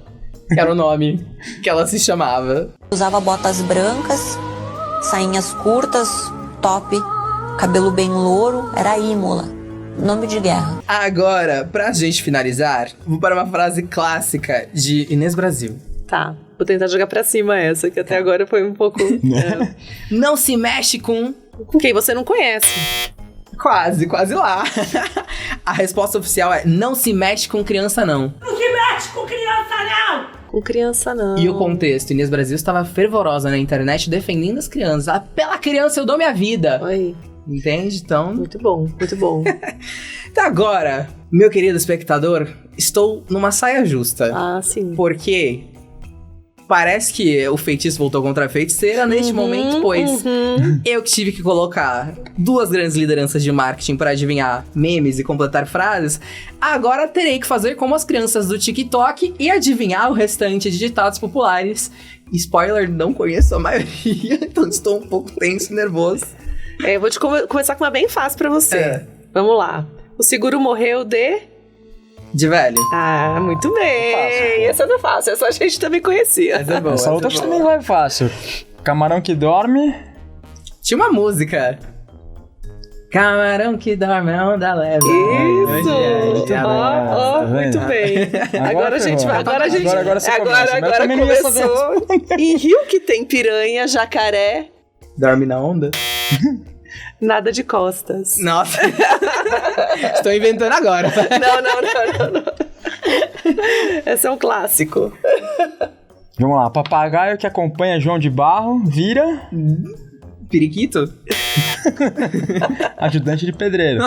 Que era o nome que ela se chamava. Usava botas brancas, sainhas curtas, top, cabelo bem louro, era Imola. Nome de guerra. Agora, pra gente finalizar, vou para uma frase clássica de Inês Brasil. Tá, vou tentar jogar pra cima essa, que até agora foi um pouco... Não se mexe com quem você não conhece. Quase lá. A resposta oficial é: não se mexe com criança, não. Não se mexe com criança, não! Com criança, não. E o contexto: Inês Brasil estava fervorosa na internet defendendo as crianças. Ah, pela criança eu dou minha vida. Oi. Entende? Então... Muito bom, muito bom. Então agora, meu querido espectador, estou numa saia justa. Ah, sim. Porque parece que o feitiço voltou contra a feiticeira neste momento, pois eu que tive que colocar duas grandes lideranças de marketing para adivinhar memes e completar frases, agora terei que fazer como as crianças do TikTok e adivinhar o restante de ditados populares. Spoiler, não conheço a maioria, então estou um pouco tenso e nervoso. Eu vou começar com uma bem fácil pra você. Vamos lá. O seguro morreu de velho. Ah, muito bem. Essa não é fácil, essa a gente também conhecia. Essa é boa. Essa outra também vai fácil. Camarão que dorme. Tinha uma música. Camarão que dorme, a onda leva. Isso! Muito bem. Agora a gente vai. Agora começou. Em rio que tem piranha, jacaré. Dorme na onda? Nada de costas. Nossa. Estou inventando agora. Não. Esse é um clássico. Vamos lá. Papagaio que acompanha João de Barro vira... Periquito? Ajudante de pedreiro.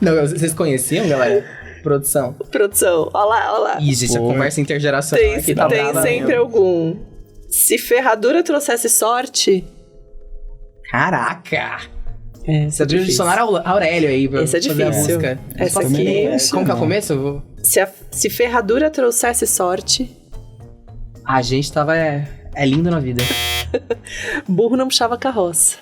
Não, vocês conheciam, galera? Produção. Olha lá. Ih, gente, a conversa intergeracional aqui tá Tem brava sempre mesmo. algum. Se ferradura trouxesse sorte... Caraca! Você abriu o dicionário Aurélio aí pra Esse é fazer a difícil. busca. Essa Posso- aqui- Como que é o começo? Eu vou... Se ferradura trouxesse sorte, A gente tava... É lindo na vida. burro não puxava carroça.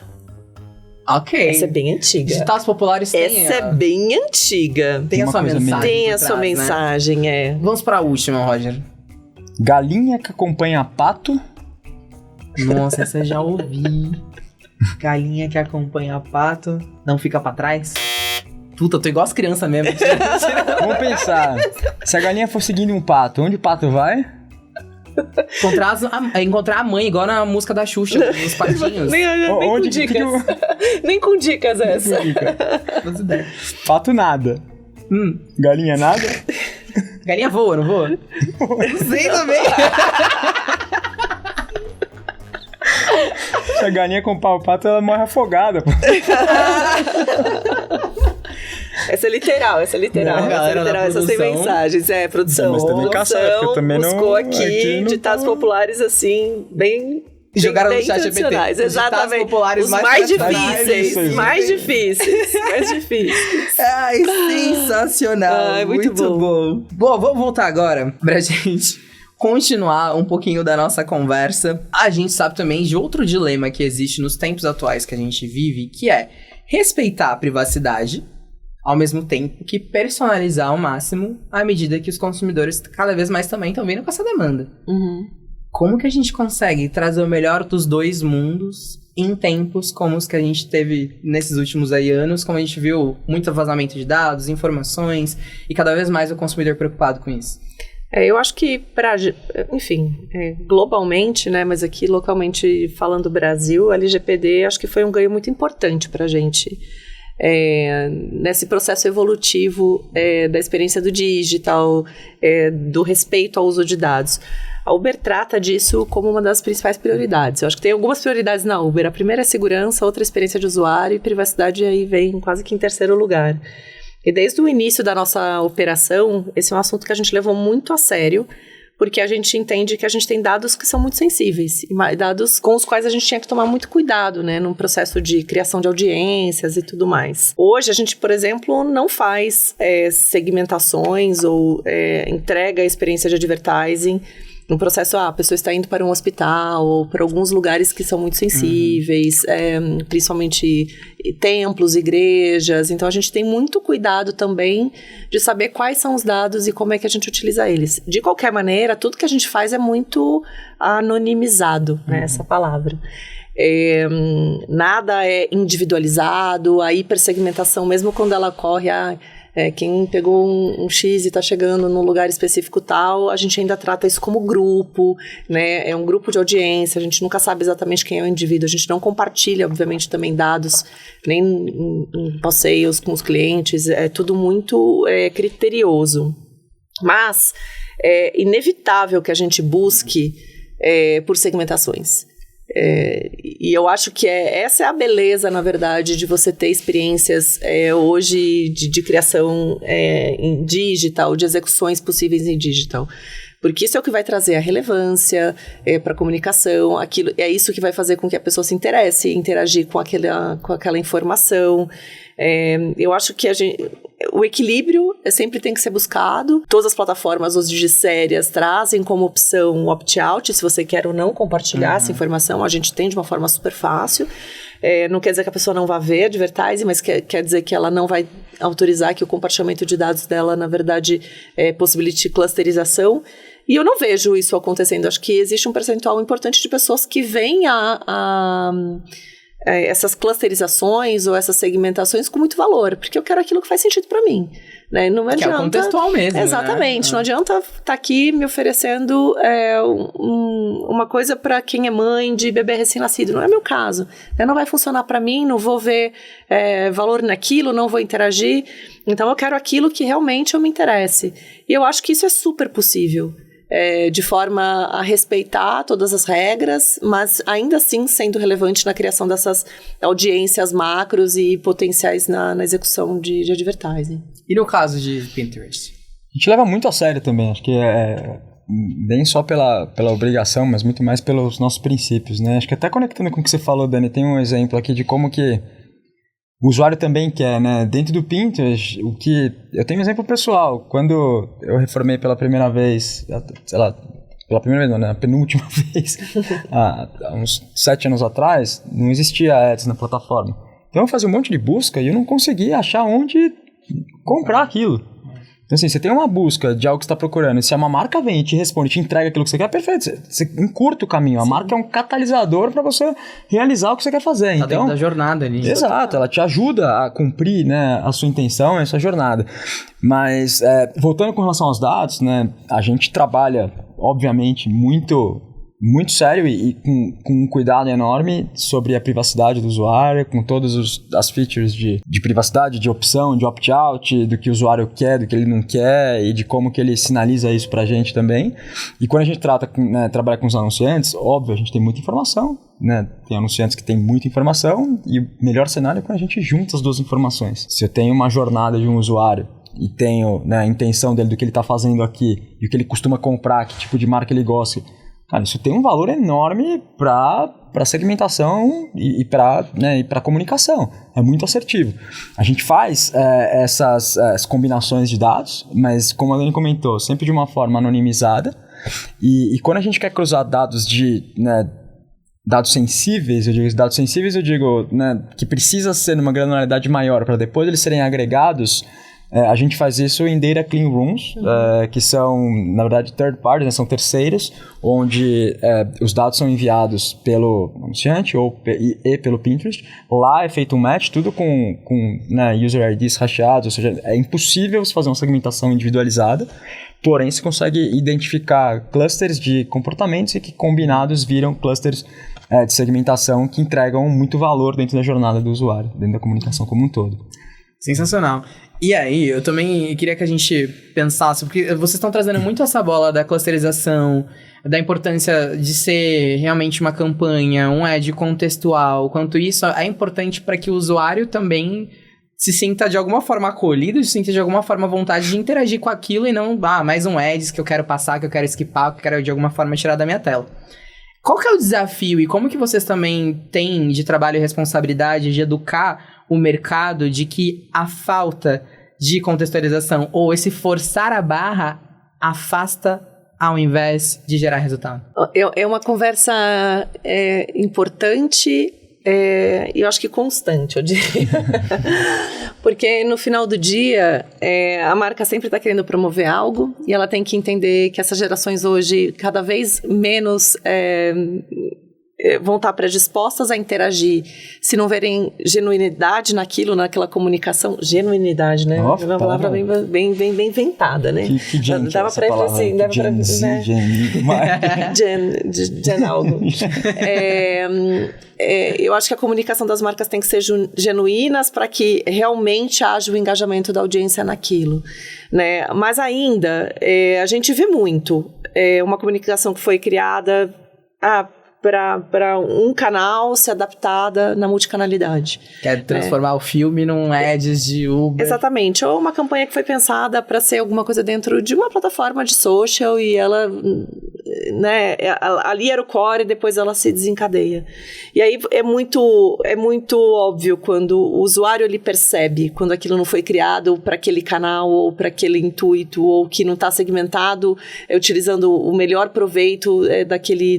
Ok. Essa é bem antiga. Ditados populares tem... Essa é bem antiga. Tem a Uma sua coisa meio- mensagem Tem por a sua trás, né? mensagem, é. Vamos pra última, Roger. Galinha que acompanha pato. Nossa, essa eu já ouvi. Galinha que acompanha pato, não fica pra trás. Puta, eu tô igual as crianças mesmo. Vamos pensar. Se a galinha for seguindo um pato, onde o pato vai? Encontrar a mãe, igual na música da Xuxa, os patinhos. Nem com Onde dicas. que Nem com dicas essa. Faz ideia. Pato nada. Galinha nada? Galinha voa, não voa? Não sei também. Se a galinha comprar o pato, ela morre afogada. Pô. Essa é literal, essa é literal. Não, galera da Essa sem produção. mensagens, produção. Mas também caçar, porque eu também não- buscou aqui aqui não ditados tô- populares assim, bem... Jogaram no bem chat GPT. tradicionais, Os ditados exatamente. populares Os mais mais tradicionais. difíceis, mais difíceis. Ai, sensacional. Ai, muito bom. Bom, vamos voltar agora pra gente continuar um pouquinho da nossa conversa. A gente sabe também de outro dilema que existe nos tempos atuais que a gente vive, que é respeitar a privacidade, ao mesmo tempo que personalizar ao máximo à medida que os consumidores cada vez mais também estão vindo com essa demanda. Como que a gente consegue trazer o melhor dos dois mundos em tempos como os que a gente teve nesses últimos aí anos, como a gente viu muito vazamento de dados, informações, e cada vez mais o consumidor preocupado com isso? Eu acho que, globalmente, né, mas aqui localmente falando do Brasil, a LGPD acho que foi um ganho muito importante para a gente. Nesse processo evolutivo da experiência do digital, do respeito ao uso de dados. A Uber trata disso como uma das principais prioridades. Eu acho que tem algumas prioridades na Uber. A primeira é segurança, a outra é experiência de usuário e privacidade aí vem quase que em terceiro lugar. E desde o início da nossa operação, esse é um assunto que a gente levou muito a sério, porque a gente entende que a gente tem dados que são muito sensíveis, e dados com os quais a gente tinha que tomar muito cuidado, né, num processo de criação de audiências e tudo mais. Hoje, a gente, por exemplo, não faz segmentações ou entrega a experiência de advertising no processo, a pessoa está indo para um hospital ou para alguns lugares que são muito sensíveis, principalmente templos, igrejas. Então, a gente tem muito cuidado também de saber quais são os dados e como é que a gente utiliza eles. De qualquer maneira, tudo que a gente faz é muito anonimizado, né, essa palavra. Nada é individualizado, a hipersegmentação, mesmo quando ela ocorre, quem pegou um X e está chegando num lugar específico tal, a gente ainda trata isso como grupo, né? É um grupo de audiência, a gente nunca sabe exatamente quem é o indivíduo, a gente não compartilha, obviamente, também dados, nem em passeios com os clientes, é tudo muito criterioso. Mas é inevitável que a gente busque por segmentações. E eu acho que essa é a beleza, na verdade, de você ter experiências hoje de criação em digital, de execuções possíveis em digital. Porque isso é o que vai trazer a relevância para a comunicação, é isso que vai fazer com que a pessoa se interesse, interagir com aquela informação. Eu acho que o equilíbrio sempre tem que ser buscado. Todas as plataformas hoje sérias trazem como opção o opt-out, se você quer ou não compartilhar essa informação, a gente tem de uma forma super fácil. Não quer dizer que a pessoa não vá ver advertising, mas quer dizer que ela não vai autorizar que o compartilhamento de dados dela, na verdade, possibilite clusterização. E eu não vejo isso acontecendo. Acho que existe um percentual importante de pessoas que veem essas clusterizações ou essas segmentações com muito valor, porque eu quero aquilo que faz sentido para mim, né? Não adianta, que é o contextual mesmo, exatamente, né? Não adianta estar aqui me oferecendo uma coisa para quem é mãe de bebê recém-nascido, não é meu caso, né? Não vai funcionar para mim, não vou ver valor naquilo, não vou interagir, então eu quero aquilo que realmente eu me interesse, e eu acho que isso é super possível. De forma a respeitar todas as regras, mas ainda assim sendo relevante na criação dessas audiências macros e potenciais na execução de advertising. E no caso de Pinterest? A gente leva muito a sério também, acho que nem só pela obrigação, mas muito mais pelos nossos princípios, né? Acho que até conectando com o que você falou, Dani, tem um exemplo aqui de como que o usuário também quer, né? Dentro do Pinterest, eu tenho um exemplo pessoal. Quando eu reformei pela primeira vez, sei lá, pela primeira vez não, né? A penúltima vez, há uns 7 anos atrás, não existia ads na plataforma. Então eu fazia um monte de busca e eu não conseguia achar onde comprar aquilo. Então assim, você tem uma busca de algo que você está procurando, e se uma marca vem e te responde, te entrega aquilo que você quer, perfeito, você encurta o caminho. A marca é um catalisador para você realizar o que você quer fazer. Tá dentro da jornada ali. Exato, ela te ajuda a cumprir, né, a sua intenção, essa jornada. Mas, voltando com relação aos dados, né, a gente trabalha, obviamente, muito sério e com um cuidado enorme sobre a privacidade do usuário, com todas as features de privacidade, de opção, de opt-out, do que o usuário quer, do que ele não quer e de como que ele sinaliza isso pra gente também. E quando a gente trabalha com os anunciantes, óbvio, a gente tem muita informação, né? Tem anunciantes que têm muita informação e o melhor cenário é quando a gente junta as duas informações. Se eu tenho uma jornada de um usuário e tenho, né, a intenção dele do que ele está fazendo aqui e o que ele costuma comprar, que tipo de marca ele gosta, cara, isso tem um valor enorme para segmentação e para comunicação. É muito assertivo. A gente faz essas combinações de dados, mas como a Dani comentou, sempre de uma forma anonimizada. E quando a gente quer cruzar dados dados sensíveis, eu digo, né, que precisa ser numa granularidade maior para depois eles serem agregados. A gente faz isso em Data Clean Rooms, que são, na verdade, third parties, né, são terceiros, onde os dados são enviados pelo anunciante e pelo Pinterest. Lá é feito um match, tudo com né, user IDs hasheados, ou seja, é impossível você fazer uma segmentação individualizada, porém você consegue identificar clusters de comportamentos e que combinados viram clusters de segmentação que entregam muito valor dentro da jornada do usuário, dentro da comunicação como um todo. Sensacional. E aí, eu também queria que a gente pensasse, porque vocês estão trazendo muito essa bola da clusterização, da importância de ser realmente uma campanha, um ad contextual, quanto isso é importante para que o usuário também se sinta de alguma forma acolhido, se sinta de alguma forma à vontade de interagir com aquilo e não, mais um ads que eu quero passar, que eu quero skipar, que eu quero de alguma forma tirar da minha tela. Qual que é o desafio e como que vocês também têm de trabalho e responsabilidade de educar o mercado de que a falta de contextualização ou esse forçar a barra afasta ao invés de gerar resultado? É uma conversa importante e eu acho que constante, eu diria. Porque no final do dia, a marca sempre está querendo promover algo e ela tem que entender que essas gerações hoje cada vez menos vão estar predispostas a interagir se não verem genuinidade naquela comunicação. Genuinidade, né? É uma palavra bem inventada, né? Que gente dava essa pra palavra, assim, dava pra, né? Gen algo. Eu acho que a comunicação das marcas tem que ser genuínas para que realmente haja o engajamento da audiência naquilo, né? Mas ainda, a gente vê muito uma comunicação que foi criada para um canal ser adaptada na multicanalidade. Quer transformar o filme num ads de Uber. Exatamente. Ou uma campanha que foi pensada para ser alguma coisa dentro de uma plataforma de social e ela, né, ali era o core e depois ela se desencadeia. E aí é muito óbvio quando o usuário ele percebe quando aquilo não foi criado para aquele canal ou para aquele intuito ou que não está segmentado, utilizando o melhor proveito daquele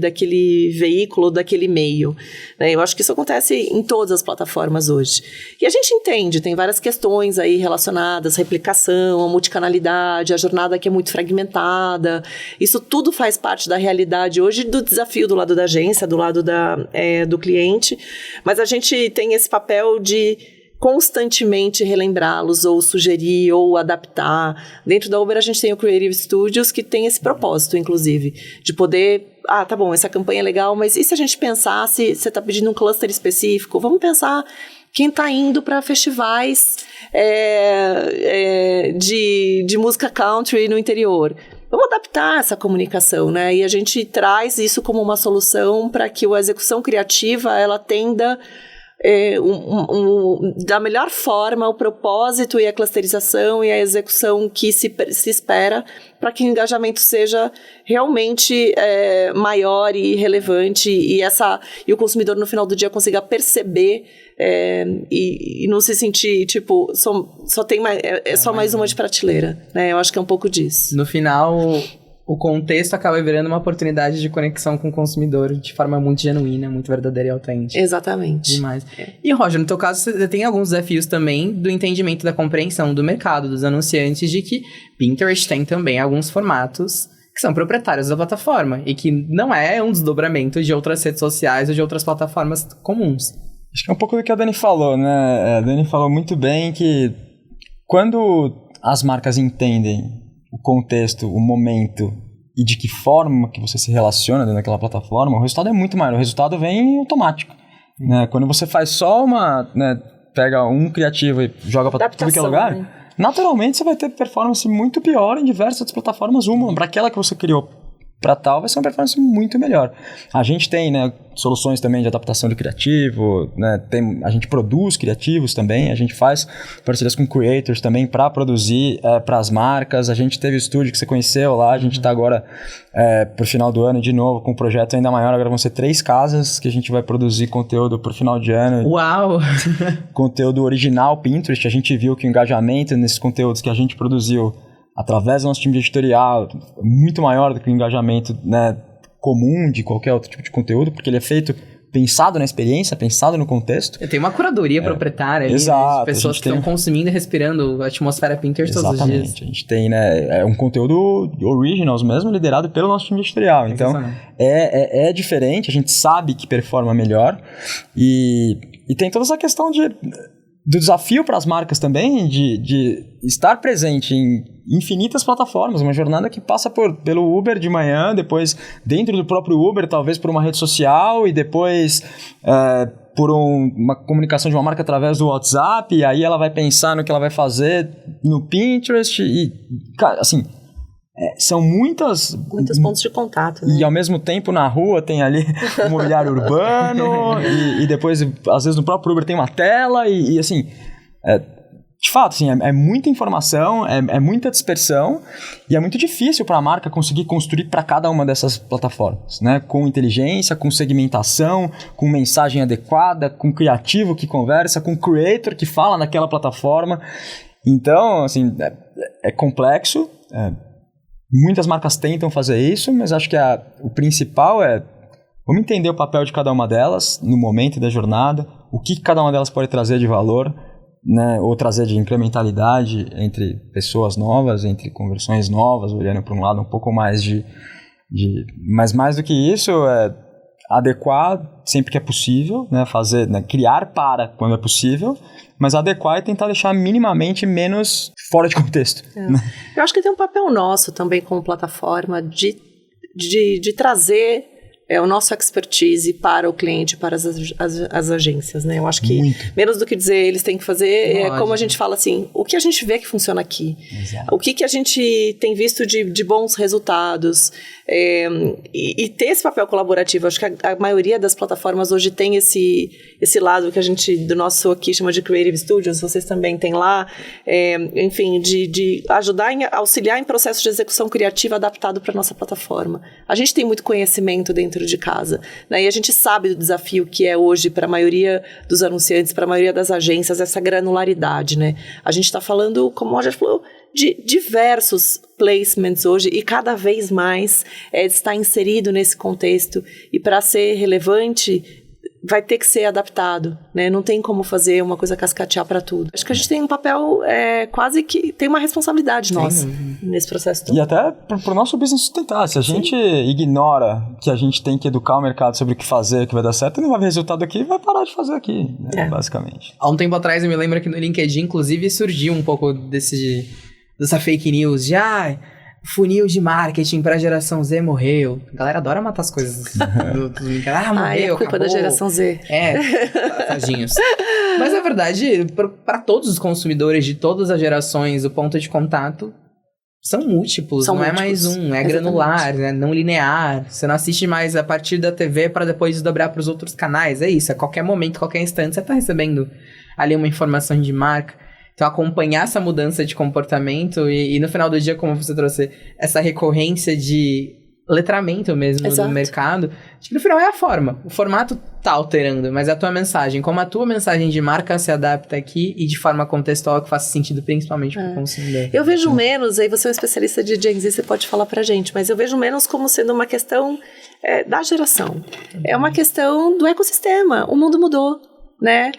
veículo, daquele meio. Né? Eu acho que isso acontece em todas as plataformas hoje. E a gente entende, tem várias questões aí relacionadas, replicação, a multicanalidade, a jornada que é muito fragmentada. Isso tudo faz parte da realidade hoje do desafio do lado da agência, do lado do cliente. Mas a gente tem esse papel de constantemente relembrá-los ou sugerir ou adaptar. Dentro da Uber a gente tem o Creative Studios que tem esse propósito, inclusive, de poder... tá bom, essa campanha é legal, mas e se a gente pensasse, você está pedindo um cluster específico, vamos pensar quem está indo para festivais de música country no interior. Vamos adaptar essa comunicação, né? E a gente traz isso como uma solução para que a execução criativa ela tenda da melhor forma o propósito e a clusterização e a execução que se espera para que o engajamento seja realmente maior e relevante e o consumidor no final do dia consiga perceber e não se sentir tipo só tem mais, só mais uma de prateleira, né? Eu acho que é um pouco disso. No final, o contexto acaba virando uma oportunidade de conexão com o consumidor de forma muito genuína, muito verdadeira e autêntica. Exatamente. Demais. E, Roger, no teu caso, você tem alguns desafios também do entendimento da compreensão do mercado, dos anunciantes, de que Pinterest tem também alguns formatos que são proprietários da plataforma e que não é um desdobramento de outras redes sociais ou de outras plataformas comuns. Acho que é um pouco do que a Dani falou, né? A Dani falou muito bem que quando as marcas entendem o contexto, o momento e de que forma que você se relaciona dentro daquela plataforma, o resultado é muito maior. O resultado vem automático. Né? Quando você faz só pega um criativo e joga para tudo que é lugar, né? Naturalmente você vai ter performance muito pior em diversas outras plataformas. Para aquela que você criou para tal, vai ser uma performance muito melhor. A gente tem, né, soluções também de adaptação de criativo, né, a gente produz criativos também, a gente faz parcerias com creators também para produzir para as marcas. A gente teve o estúdio que você conheceu lá, a gente está agora pro final do ano de novo com um projeto ainda maior. Agora vão ser 3 casas que a gente vai produzir conteúdo pro final de ano. Uau! Conteúdo original Pinterest. A gente viu que o engajamento nesses conteúdos que a gente produziu através do nosso time de editorial, muito maior do que o engajamento, né, comum de qualquer outro tipo de conteúdo, porque ele é feito pensado na experiência, pensado no contexto. Tem uma curadoria proprietária ali, exato, de pessoas que estão consumindo e respirando a atmosfera Pinterest todos os dias. Exatamente, a gente tem, né, um conteúdo originals mesmo, liderado pelo nosso time de editorial. Então, é diferente, a gente sabe que performa melhor e tem toda essa questão do desafio para as marcas também de estar presente em infinitas plataformas, uma jornada que passa pelo Uber de manhã, depois dentro do próprio Uber, talvez por uma rede social e depois por uma comunicação de uma marca através do WhatsApp, e aí ela vai pensar no que ela vai fazer no Pinterest e, cara, assim, são muitos pontos de contato, né? E ao mesmo tempo na rua tem ali o mobiliário urbano e depois, às vezes, no próprio Uber tem uma tela e assim, de fato, assim, é muita informação, é muita dispersão e é muito difícil para a marca conseguir construir para cada uma dessas plataformas, né? Com inteligência, com segmentação, com mensagem adequada, com criativo que conversa, com creator que fala naquela plataforma. Então, assim, é complexo, muitas marcas tentam fazer isso, mas acho que o principal vamos entender o papel de cada uma delas no momento da jornada, o que cada uma delas pode trazer de valor, né, ou trazer de incrementalidade entre pessoas novas, entre conversões novas, olhando para um lado um pouco mais mas mais do que isso, adequar sempre que é possível, né, fazer, né, criar para quando é possível, mas adequar e tentar deixar minimamente menos fora de contexto. Né? Eu acho que tem um papel nosso também como plataforma de trazer o nosso expertise para o cliente, para as agências, né? Eu acho que menos do que dizer eles têm que fazer, como a gente fala assim, o que a gente vê que funciona aqui, o que a gente tem visto de bons resultados, e ter esse papel colaborativo. Acho que a maioria das plataformas hoje tem esse lado que a gente, do nosso aqui, chama de Creative Studios, vocês também têm lá, enfim, de ajudar, auxiliar em processo de execução criativa adaptado para a nossa plataforma. A gente tem muito conhecimento dentro de casa, né? E a gente sabe do desafio que é hoje para a maioria dos anunciantes, para a maioria das agências, essa granularidade, né? A gente está falando, como o Roger falou, de diversos placements hoje e cada vez mais está inserido nesse contexto, e para ser relevante vai ter que ser adaptado, né? Não tem como fazer uma coisa cascatear para tudo. Acho que a gente tem um papel quase que tem uma responsabilidade nossa nesse processo todo. E até pro nosso business sustentar. Se a gente ignora que a gente tem que educar o mercado sobre o que fazer, o que vai dar certo, não vai ver resultado aqui, vai parar de fazer aqui, né? Basicamente. Há um tempo atrás, eu me lembro que no LinkedIn, inclusive, surgiu um pouco dessa fake news de funil de marketing pra geração Z morreu. A galera adora matar as coisas do LinkedIn. Morreu, é culpa da geração Z. Tadinhos. Mas, na verdade, para todos os consumidores de todas as gerações, o ponto de contato são múltiplos, não é mais um, é granular, né? Não linear. Você não assiste mais a partir da TV para depois desdobrar para os outros canais. É isso, a qualquer momento, qualquer instante, você tá recebendo ali uma informação de marca. Então, acompanhar essa mudança de comportamento e no final do dia, como você trouxe, essa recorrência de letramento mesmo do mercado, acho que no final é a forma. O formato tá alterando, mas a tua mensagem, como a tua mensagem de marca se adapta aqui e de forma contextual que faça sentido principalmente para o consumidor. Eu vejo menos, aí você é um especialista de Gen Z, você pode falar pra gente, mas eu vejo menos como sendo uma questão da geração. É uma questão do ecossistema. O mundo mudou. Né?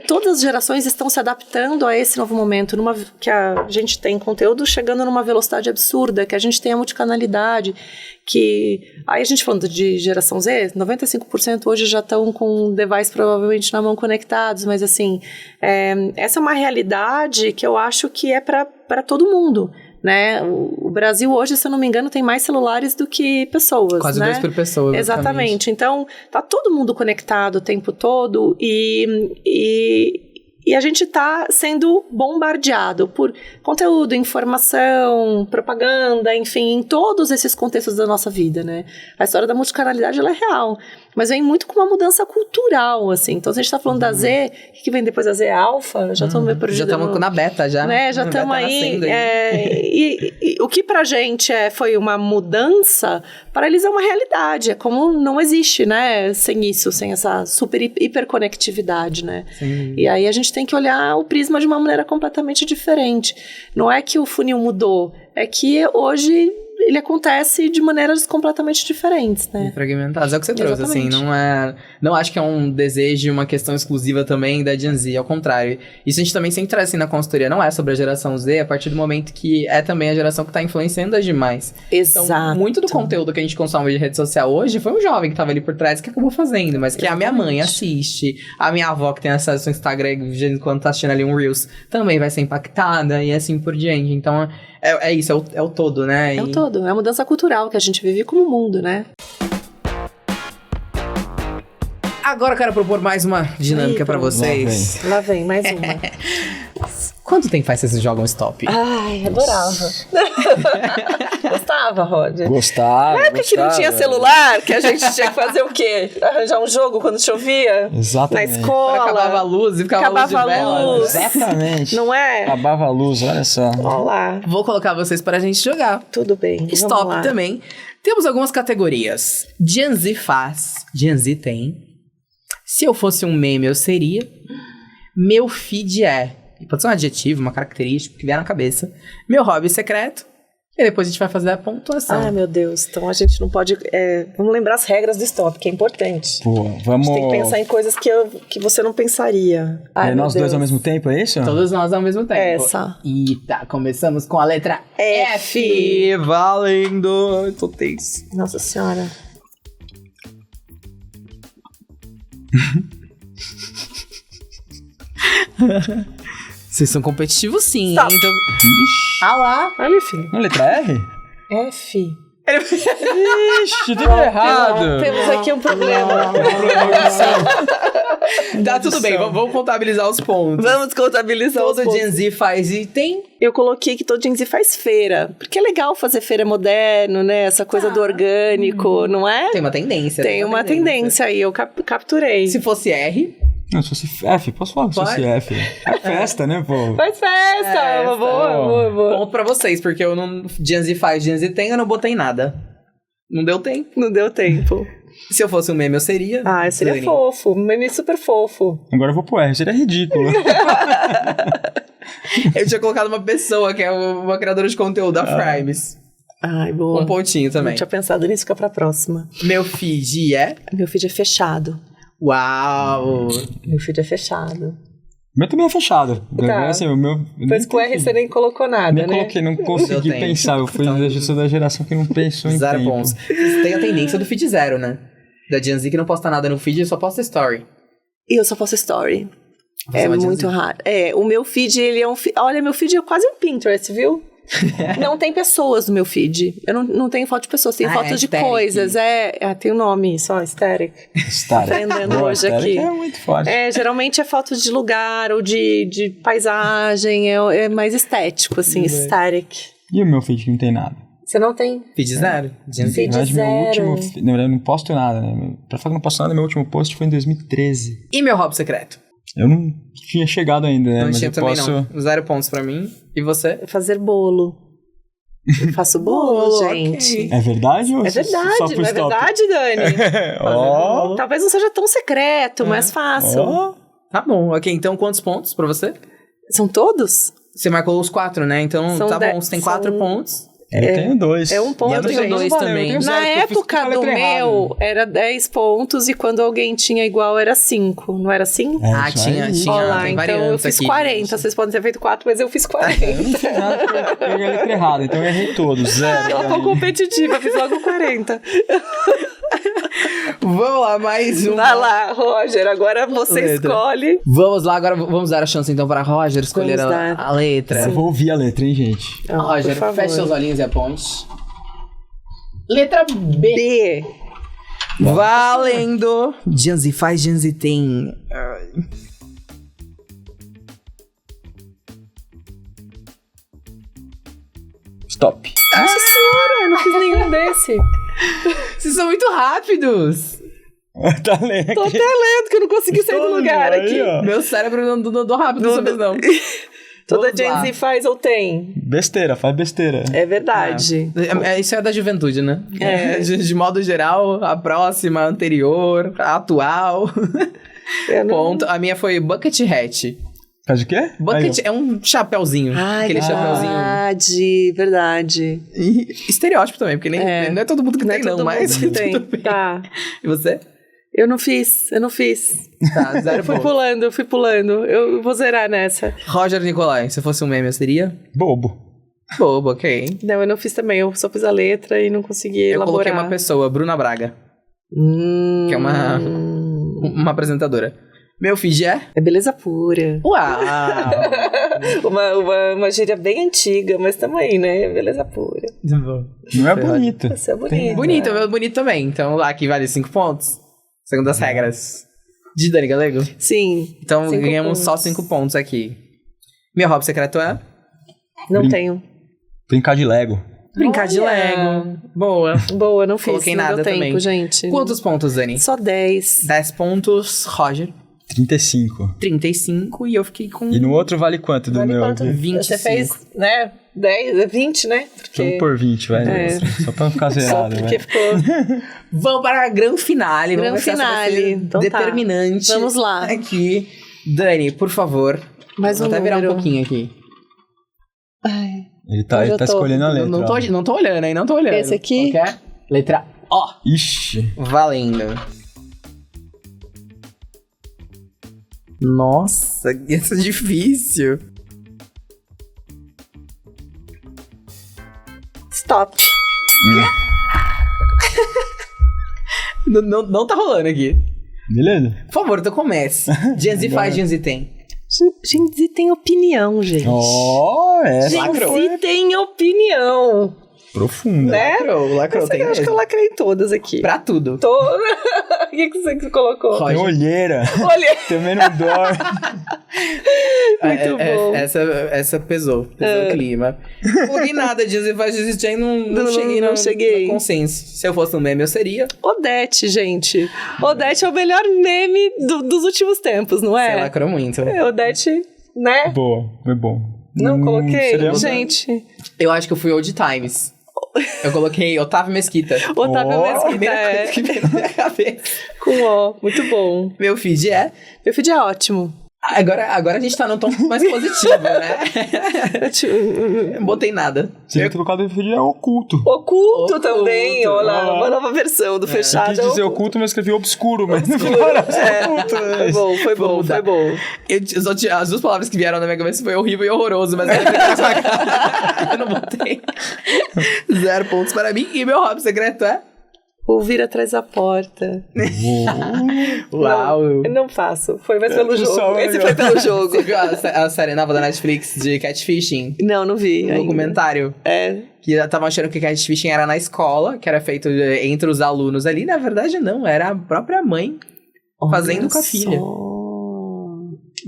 Todas as gerações estão se adaptando a esse novo momento, que a gente tem conteúdo chegando numa velocidade absurda, que a gente tem a multicanalidade, que aí a gente falando de geração Z, 95% hoje já estão com device provavelmente na mão conectados, mas assim, essa é uma realidade que eu acho que é para todo mundo. Né? O Brasil hoje, se eu não me engano, tem mais celulares do que pessoas. Quase né? 2 por pessoa. Exatamente. Então, tá todo mundo conectado o tempo todo e a gente está sendo bombardeado por conteúdo, informação, propaganda, enfim, em todos esses contextos da nossa vida, né? A história da multicanalidade, ela é real, mas vem muito com uma mudança cultural, assim. Então, se a gente está falando da Z, o que vem depois da Z? É Alpha? Já estamos meio perdidos. Já estamos na beta, já. Né? Já estamos aí. E o que pra gente foi uma mudança, para eles é uma realidade. É como não existe, né? Sem isso, sem essa super hiperconectividade, né? Sim. E aí a gente tem que olhar o prisma de uma maneira completamente diferente. Não é que o funil mudou, é que hoje ele acontece de maneiras completamente diferentes, né? Fragmentadas. É o que você trouxe, assim, não acho que é um desejo, uma questão exclusiva também da Gen Z, ao contrário. Isso a gente também sempre traz assim na consultoria, não é sobre a geração Z, a partir do momento que é também a geração que tá influenciando as demais. Exato. Então, muito do conteúdo que a gente consome de rede social hoje foi um jovem que tava ali por trás que acabou fazendo, mas que a minha mãe assiste, a minha avó que tem acesso ao Instagram, de vez em quando tá assistindo ali um Reels, também vai ser impactada e assim por diante. Então, é isso, é o todo, né? É o todo, é a mudança cultural que a gente vive como mundo, né? Agora eu quero propor mais uma dinâmica pra vocês. Lá vem, mais uma. Quanto tempo faz que vocês jogam Stop? Ai, adorava. Gostava, Rod? Gostava. Na época que não tinha celular, que a gente tinha que fazer o quê? Arranjar um jogo quando chovia? Exatamente. Na escola. Acabava a luz e ficava a luz de vela. Exatamente. Não é? Acabava a luz, olha só. Olha lá. Vou colocar vocês pra gente jogar. Tudo bem. Stop também. Temos algumas categorias. Gen Z faz. Gen Z tem. Se eu fosse um meme, eu seria. Meu feed é. Pode ser um adjetivo, uma característica que vier na cabeça. Meu hobby secreto. E depois a gente vai fazer a pontuação. Ai, meu Deus. Então a gente não pode... vamos lembrar as regras do Stop, que é importante. Pô, vamos... A gente tem que pensar em coisas que você não pensaria. Ai, nós dois ao mesmo tempo, é isso? Todos nós ao mesmo tempo. Essa. E tá, começamos com a letra F. F. Valendo. Tô tenso. Nossa Senhora. Vocês são competitivos sim, Stop. hein? Então... Ah lá. Olha, filho. Não, letra R? F. Ixi, tudo errado. Temos aqui um problema. Tá, tudo bem, vamos contabilizar os pontos. Vamos contabilizar os Todo pontos. Gen Z faz e tem... Eu coloquei que todo Gen Z faz feira. Porque é legal fazer feira moderno, né? Essa coisa do orgânico, não é? Tem uma tendência. Tem uma tendência aí, eu capturei. Se fosse R... Não, se fosse F, posso falar que se fosse F? É festa, né, pô? Faz festa! Boa. Ponto pra vocês, porque eu não... Gen Z faz, Gen Z tem, eu não botei nada. Não deu tempo. Não deu tempo. Se eu fosse um meme, eu seria... Ah, seria fofo. Um meme super fofo. Agora eu vou pro R, seria ridículo. Eu tinha colocado uma pessoa, que é uma criadora de conteúdo, a Frames. Ai, boa. Um pontinho também. Não tinha pensado nisso, fica pra próxima. Meu feed é... Meu feed é fechado. Uau! Meu feed é fechado. O meu também é fechado. Tá. Assim, o meu... Pois com o R você nem colocou nada, Nem né? coloquei, não consegui tempo. pensar. Eu fui da geração que não pensou em Zero tempo. pontos. Tem a tendência do feed zero, né? Da Gen Z que não posta nada no feed, só posta story. E eu só posto story. Você É uma Gen muito Z. raro. O meu feed, ele é um... Olha, meu feed é quase um Pinterest, viu? Não tem pessoas no meu feed. Eu não tenho foto de pessoas, tem fotos de aesthetic. coisas. Tem um nome só, aesthetic. Aesthetic. Aprendendo Boa, hoje aesthetic aqui. É muito forte. Geralmente é foto de lugar ou de paisagem, é mais estético, assim, aesthetic. E o meu feed que não tem nada? Você não tem? Feed zero. Gen Z. Feed Na verdade, zero. meu último... Na verdade, eu não posto nada, né? Pra falar que eu não posto nada, meu último post foi em 2013. E meu hobby secreto? Eu não tinha chegado ainda, né? Não Mas tinha eu também, posso... não. 0 pontos pra mim. E você? Fazer bolo. Eu faço bolo, gente. ok. É verdade ou É só verdade, pro não é stop? verdade, Dani? Ó, Talvez não seja tão secreto, mas faço. ó. Tá bom, ok. Então, quantos pontos pra você? São todos? Você marcou os 4, né? Então, São tá bom. 10, Você tem 4 são- pontos. Eu tenho 2. É um ponto, Eu tenho gente. dois também. Na época do meu, era 10 pontos e quando alguém tinha igual era 5. Não era assim? Ah, tinha. Olha lá, tem então eu variância fiz aqui. 40. Vocês podem ter feito 4, mas eu fiz 40. Não tem nada porque eu peguei a letra errada, então eu errei todos. 0. Eu tô competitiva, fiz logo 40. Vamos lá, mais um. Vai lá, Roger, agora você Letra. escolhe. Vamos lá, agora vamos dar a chance então para Roger escolher Vamos dar. a letra. Eu vou ouvir a letra, hein, gente? Roger, por favor. feche os olhinhos e aponte. Letra B. B. Valendo. Janzi faz, Janzi tem. Stop. Nossa senhora, eu não fiz nenhum desse. Vocês são muito rápidos. Tá lendo Tô aqui. até lendo que eu não consegui sair do lugar Aí, aqui. ó. Meu cérebro não andou rápido dessa vez, não. Toda Vamos lá. Gen Z faz ou tem. Besteira, faz besteira. É verdade. Isso é da juventude, né? É. De modo geral, a próxima, a anterior, a atual. Eu não- Ponto. A minha foi Bucket Hat. Faz o quê? Bucket é um chapéuzinho. Ai, aquele chapéuzinho. verdade, verdade. E estereótipo também, porque nem, É. não é todo mundo que Não tem, é não, todo mas mundo que tem. tudo bem. Tá. E você? Eu não fiz. Tá, 0 Eu fui pontos. pulando. Eu vou zerar nessa. Roger Nicolai, se fosse um meme, eu seria? Bobo. Bobo, ok. Não, eu não fiz também. Eu só fiz a letra e não consegui Eu coloquei elaborar. uma pessoa, Bruna Braga, que é uma apresentadora. Meu feed é? É beleza pura. Uau! Uma gíria bem antiga, mas também, né? Beleza pura. Não é bonito. Você é bonita. Bonito, meu bonito também. Então aqui vale 5 pontos. Segundo as regras. De Dani Galego. Sim. Então 5 ganhamos pontos. só 5 pontos aqui. Meu hobby secreto é? Não tenho. Brincar de Lego. Brincar de Olha. Lego. Boa. Boa, não fiz. Coloquei não nada deu tempo, também. gente. Quantos pontos, Dani? Só 10. 10 pontos, Roger. 35. 35 e eu fiquei com... E no outro vale quanto do Vale meu? quanto? aqui? 25. Você fez, né? 10, 20, né? Vamos por 20, vai. É. Só pra não ficar Só zerado, porque vai. ficou... Vamos para a grande finale. Grande Vamos ver se essa vai finale. ser Então tá. determinante. Vamos lá. Aqui. Dani, por favor. Mais Vou um até virar um número. pouquinho aqui. Ai. Ele tá, Eu já tô. escolhendo a letra. Não tô, ó. não tô olhando, hein? Não tô olhando. Esse aqui? Qual que é? Letra O. Ixi. Valendo. Nossa, isso é difícil. Stop. Não tá rolando aqui. Beleza? Por favor, então comece. Gen Z faz, Gen Z tem. Gen Z tem opinião, gente. Ó, essa Gen lacrou. Z tem opinião. profunda. Né? Lacrou, Eu tem acho que eu mesmo. lacrei todas aqui. Pra tudo. O que você colocou? Roger. Tem olheira. Olha. Também não dorme. Muito bom. Essa pesou o clima. Por que nada, Gen Z faz, Gen Z tem, não cheguei não no cheguei. consenso. Se eu fosse um meme, eu seria. Odete, gente. Odete é o melhor meme dos últimos tempos, não Você é? lacrou muito. Odete, né? Boa, foi bom. Não coloquei? seria- Gente, Eu acho que eu fui Old Times. Eu coloquei Otávio Mesquita. Otávio Oh, Mesquita Primeira é coisa que veio na minha cabeça. com O. Muito bom. Meu feed é... Meu feed é ótimo. Agora a gente tá num tom mais positivo, né? Não botei nada. Você tinha colocado o vídeo é oculto. Oculto também, olha lá, Ah. uma nova versão do Eu fechado. quis dizer oculto, mas escrevi obscuro, mas não Foi bom, foi Vou bom, mudar. foi bom. Eu só tinha, as duas palavras que vieram na minha cabeça foi horrível e horroroso, mas eu não botei. 0 pontos para mim. E meu hobby secreto é... Ouvir atrás da porta. Uau! Eu não faço. Foi mais pelo pessoal, jogo. Esse legal. foi pelo jogo. Você viu a série nova da Netflix de Catfishing? Não vi. Um ainda. documentário? É. Que estavam achando que Catfishing era na escola, que era feito entre os alunos ali. Na verdade, não. Era a própria mãe fazendo com a filha. Só.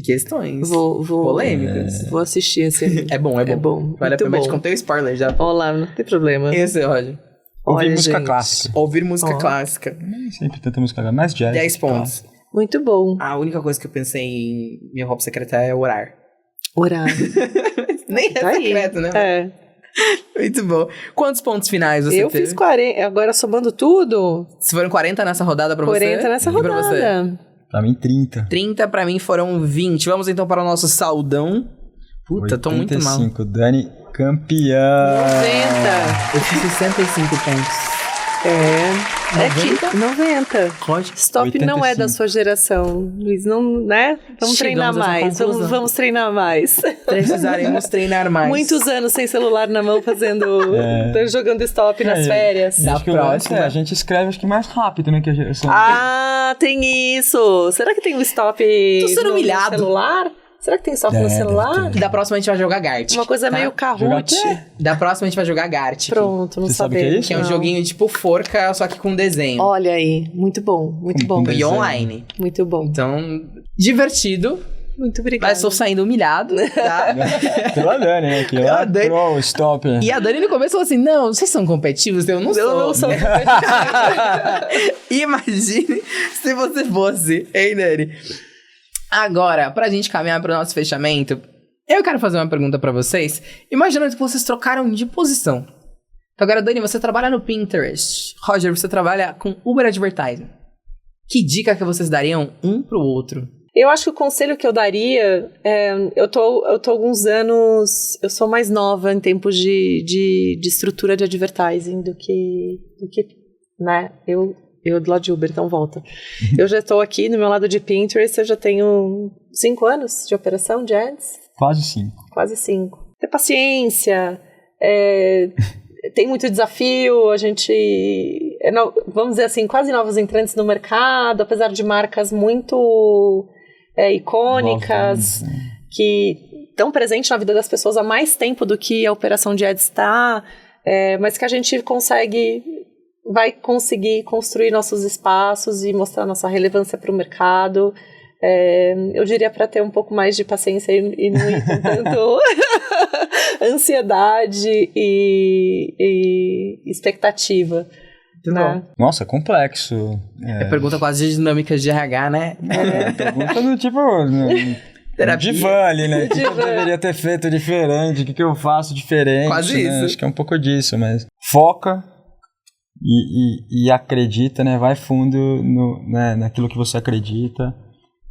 Questões Vou polêmicas. Vou assistir esse. É bom. É bom. Vale a Muito pena, te bom. contei o spoiler já. Olá, não tem problema. Esse, Roger. Ouvir Olha, música gente. clássica. Ouvir música clássica. Nem sempre tanta música clássica, mais jazz. 10 pontos. Muito bom. A única coisa que eu pensei em minha roupa secreta é orar. Orar. Nem é Tá aí. secreto, né? É. Muito bom. Quantos pontos finais você Eu teve? fiz 40. Agora somando tudo, Se foram 40 nessa rodada pra você? 40 nessa E pra você? rodada. Pra mim, 30. 30 pra mim foram 20. Vamos então para o nosso saldão. Puta, tô muito mal. 85. Dani, campeã. 90. Eu fiz 65 pontos. É que 90. Roger. Stop não é da 85. sua geração, Luiz, não, né? Vamos treinar Chegamos a essa mais, conclusão. vamos treinar mais. Precisaremos treinar mais. Muitos anos sem celular na mão, jogando stop nas É, férias. Da Acho que o lance próxima. é, a gente escreve acho que mais rápido, né? Que a geração. Ah, tem isso! Será que tem um stop Tô sendo no humilhado. celular? Será que tem stop no Deve celular? Da próxima a gente vai jogar Gart. Uma coisa tá? meio Kahoot. Da próxima a gente vai jogar Gart. Pronto, não Você sabe o que é sabemos. isso? Que é um não. joguinho tipo forca, só que com desenho. Olha aí, muito bom, muito bom. Com E desenho. online. Muito bom. Então, divertido. Muito obrigada. Mas estou saindo humilhado, tá? Pela Dani, né? Que Pela lá Dani. pro stop. E a Dani no começo falou assim, não, vocês são competitivos? Eu não sou. Eu não sou Imagine se você fosse, hein, Dani? Agora, pra gente caminhar pro nosso fechamento, eu quero fazer uma pergunta pra vocês. Imaginando que vocês trocaram de posição. Então agora, Dani, você trabalha no Pinterest. Roger, você trabalha com Uber Advertising. Que dica que vocês dariam um pro outro? Eu acho que o conselho que eu daria eu tô há alguns anos, eu sou mais nova em tempos de estrutura de advertising do que né, eu do lado de Uber, então volta. Eu já estou aqui no meu lado de Pinterest, eu já tenho 5 anos de operação de ads. Quase 5. Quase 5. Ter paciência, tem muito desafio, a gente, vamos dizer assim, quase novos entrantes no mercado, apesar de marcas muito icônicas, que estão presentes na vida das pessoas há mais tempo do que a operação de ads está, mas que a gente vai conseguir construir nossos espaços e mostrar nossa relevância para o mercado. Eu diria para ter um pouco mais de paciência e não ir com tanto ansiedade e expectativa. Né? Nossa, complexo. É pergunta quase de dinâmicas de RH, né? Pergunta do tipo... Terapia. Divã ali, né? O que eu deveria ter feito diferente? O que eu faço diferente? Quase né? isso. Acho que é um pouco disso, mas... Foca e acredita, né? Vai fundo naquilo que você acredita.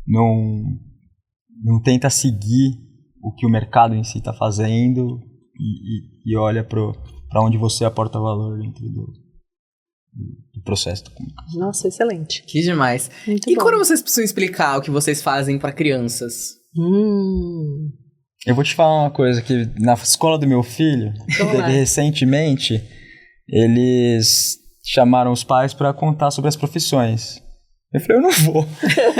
Não tenta seguir o que o mercado em si está fazendo e olha para onde você aporta valor dentro do processo da comunicação. Nossa, excelente. Que demais. Muito E bom. quando vocês precisam explicar o que vocês fazem para crianças? Eu vou te falar uma coisa, que na escola do meu filho, teve recentemente, eles chamaram os pais para contar sobre as profissões. Eu falei, eu não vou.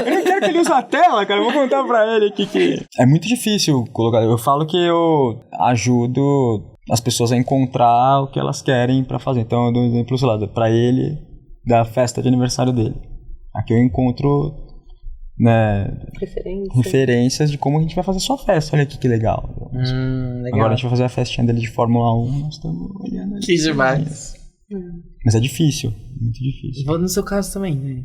Eu não quero que ele use a tela, cara. Eu vou contar pra ele que... É muito difícil colocar. Eu falo que eu ajudo as pessoas a encontrar o que elas querem pra fazer. Então, eu dou um exemplo, sei lá, pra ele, da festa de aniversário dele. Aqui eu encontro, né, referências de como a gente vai fazer a sua festa. Olha aqui que legal. Legal. Agora a gente vai fazer a festinha dele de Fórmula 1. Nós estamos olhando ali. Que demais. Mas é difícil. Muito difícil. Vou no seu caso também, né?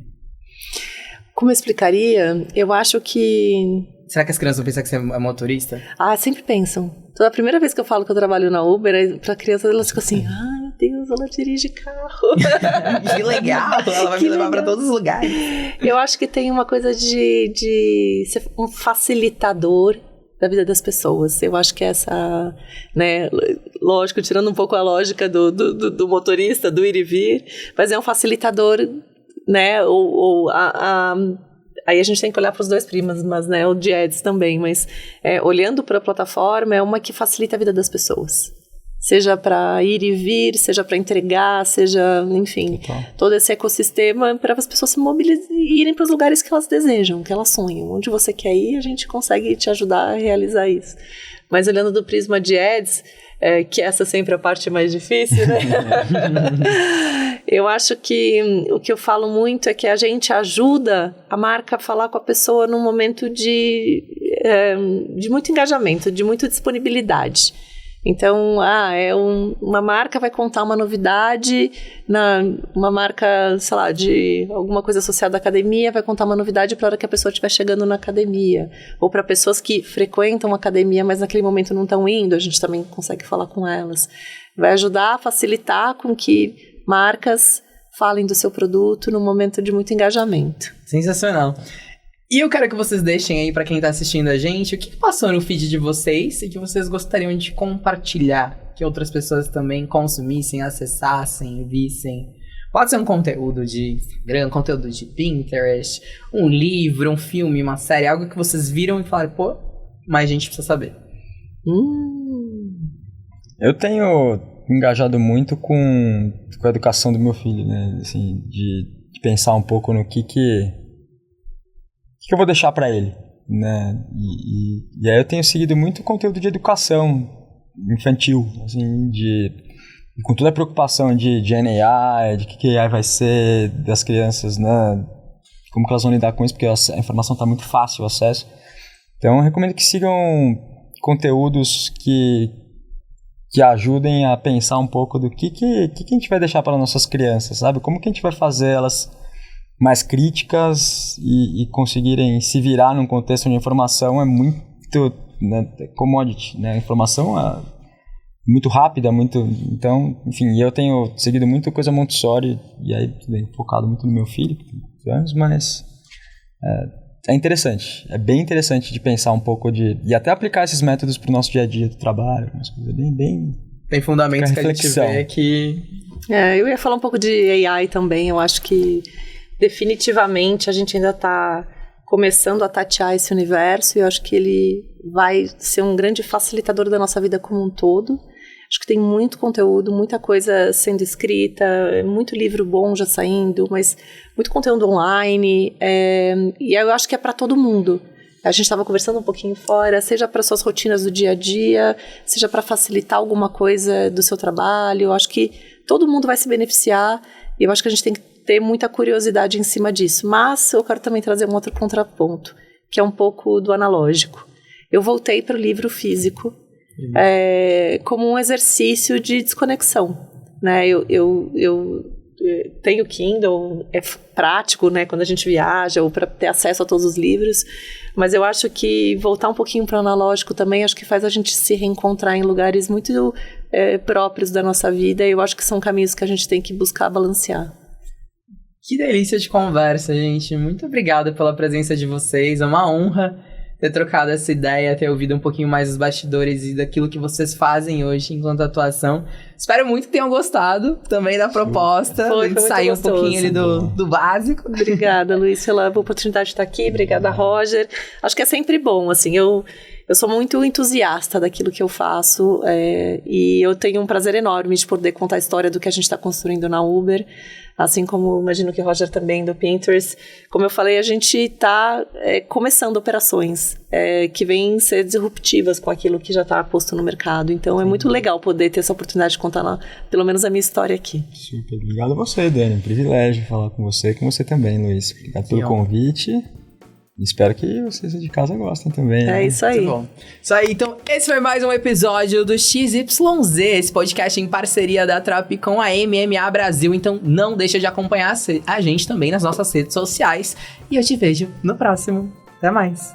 Como eu explicaria? Eu acho que... Será que as crianças vão pensar que você é motorista? sempre pensam. Então, a primeira vez que eu falo que eu trabalho na Uber, para crianças elas ficam assim, meu Deus, ela dirige carro. Que legal! Ela vai me levar para todos os lugares. Eu acho que tem uma coisa de ser um facilitador da vida das pessoas. Eu acho que essa, né, lógico, tirando um pouco a lógica do motorista, do ir e vir, mas é um facilitador, né, aí a gente tem que olhar para os dois primas, mas, né, o de ads também, mas olhando para a plataforma, é uma que facilita a vida das pessoas. Seja para ir e vir, seja para entregar, seja, enfim, todo esse ecossistema para as pessoas se mobilizarem e irem para os lugares que elas desejam, que elas sonham. Onde você quer ir, a gente consegue te ajudar a realizar isso. Mas olhando do prisma de ads, que essa sempre é a parte mais difícil, né? Eu acho que o que eu falo muito é que a gente ajuda a marca a falar com a pessoa num momento de de muito engajamento, de muita disponibilidade. Então, uma marca vai contar uma novidade, uma marca, sei lá, de alguma coisa associada à academia, vai contar uma novidade para a hora que a pessoa estiver chegando na academia. Ou para pessoas que frequentam a academia, mas naquele momento não estão indo, a gente também consegue falar com elas. Vai ajudar a facilitar com que marcas falem do seu produto num momento de muito engajamento. Sensacional. E eu quero que vocês deixem aí pra quem tá assistindo a gente, o que passou no feed de vocês e que vocês gostariam de compartilhar, que outras pessoas também consumissem, acessassem, vissem. Pode ser um conteúdo de Instagram, conteúdo de Pinterest, um livro, um filme, uma série, algo que vocês viram e falaram, pô, mais gente precisa saber. Eu tenho engajado muito com a educação do meu filho, né? Assim, de pensar um pouco no que eu vou deixar para ele, né? E aí eu tenho seguido muito conteúdo de educação infantil, assim, com toda a preocupação de NAI, de que AI vai ser das crianças, né? Como que elas vão lidar com isso, porque a informação está muito fácil o acesso. Então eu recomendo que sigam conteúdos que ajudem a pensar um pouco do que a gente vai deixar para nossas crianças, sabe? Como que a gente vai fazer elas mais críticas e conseguirem se virar num contexto onde a informação é muito, né, commodity, né? A informação é muito rápida, então, enfim, eu tenho seguido muito coisa Montessori e aí focado muito no meu filho, que tem anos, mas é interessante, é bem interessante de pensar um pouco e até aplicar esses métodos para o nosso dia a dia do trabalho, umas coisas bem tem fundamentos que a gente vê que... eu ia falar um pouco de AI também, eu acho que definitivamente a gente ainda está começando a tatear esse universo e eu acho que ele vai ser um grande facilitador da nossa vida como um todo. Acho que tem muito conteúdo, muita coisa sendo escrita, muito livro bom já saindo, mas muito conteúdo online, e eu acho que é para todo mundo. A gente estava conversando um pouquinho fora, seja para suas rotinas do dia a dia, seja para facilitar alguma coisa do seu trabalho. Eu acho que todo mundo vai se beneficiar e eu acho que a gente tem que ter muita curiosidade em cima disso. Mas eu quero também trazer um outro contraponto, que é um pouco do analógico. Eu voltei para o livro físico como um exercício de desconexão, né? Eu tenho Kindle, é prático, né, quando a gente viaja ou para ter acesso a todos os livros, mas eu acho que voltar um pouquinho para o analógico também acho que faz a gente se reencontrar em lugares muito próprios da nossa vida e eu acho que são caminhos que a gente tem que buscar balancear. Que delícia de conversa, gente. Muito obrigada pela presença de vocês. É uma honra ter trocado essa ideia, ter ouvido um pouquinho mais dos bastidores e daquilo que vocês fazem hoje enquanto atuação. Espero muito que tenham gostado também da proposta. Foi sair um pouquinho ali do básico. Obrigada, Luiz, pela oportunidade de estar aqui. Obrigada, Roger. Acho que é sempre bom, assim, eu sou muito entusiasta daquilo que eu faço e eu tenho um prazer enorme de poder contar a história do que a gente está construindo na Uber, assim como imagino que o Roger também do Pinterest. Como eu falei, a gente está começando operações que vêm ser disruptivas com aquilo que já está posto no mercado. Então é muito legal poder ter essa oportunidade de contar pelo menos a minha história aqui. Super, obrigado a você, Dani. É um privilégio falar com você e com você também, Luiz. Obrigado pelo convite. Espero que vocês de casa gostem também. É isso aí. Muito bom. Isso aí, então esse foi mais um episódio do XYZ, esse podcast em parceria da Trop com a MMA Brasil. Então não deixa de acompanhar a gente também nas nossas redes sociais. E eu te vejo no próximo. Até mais.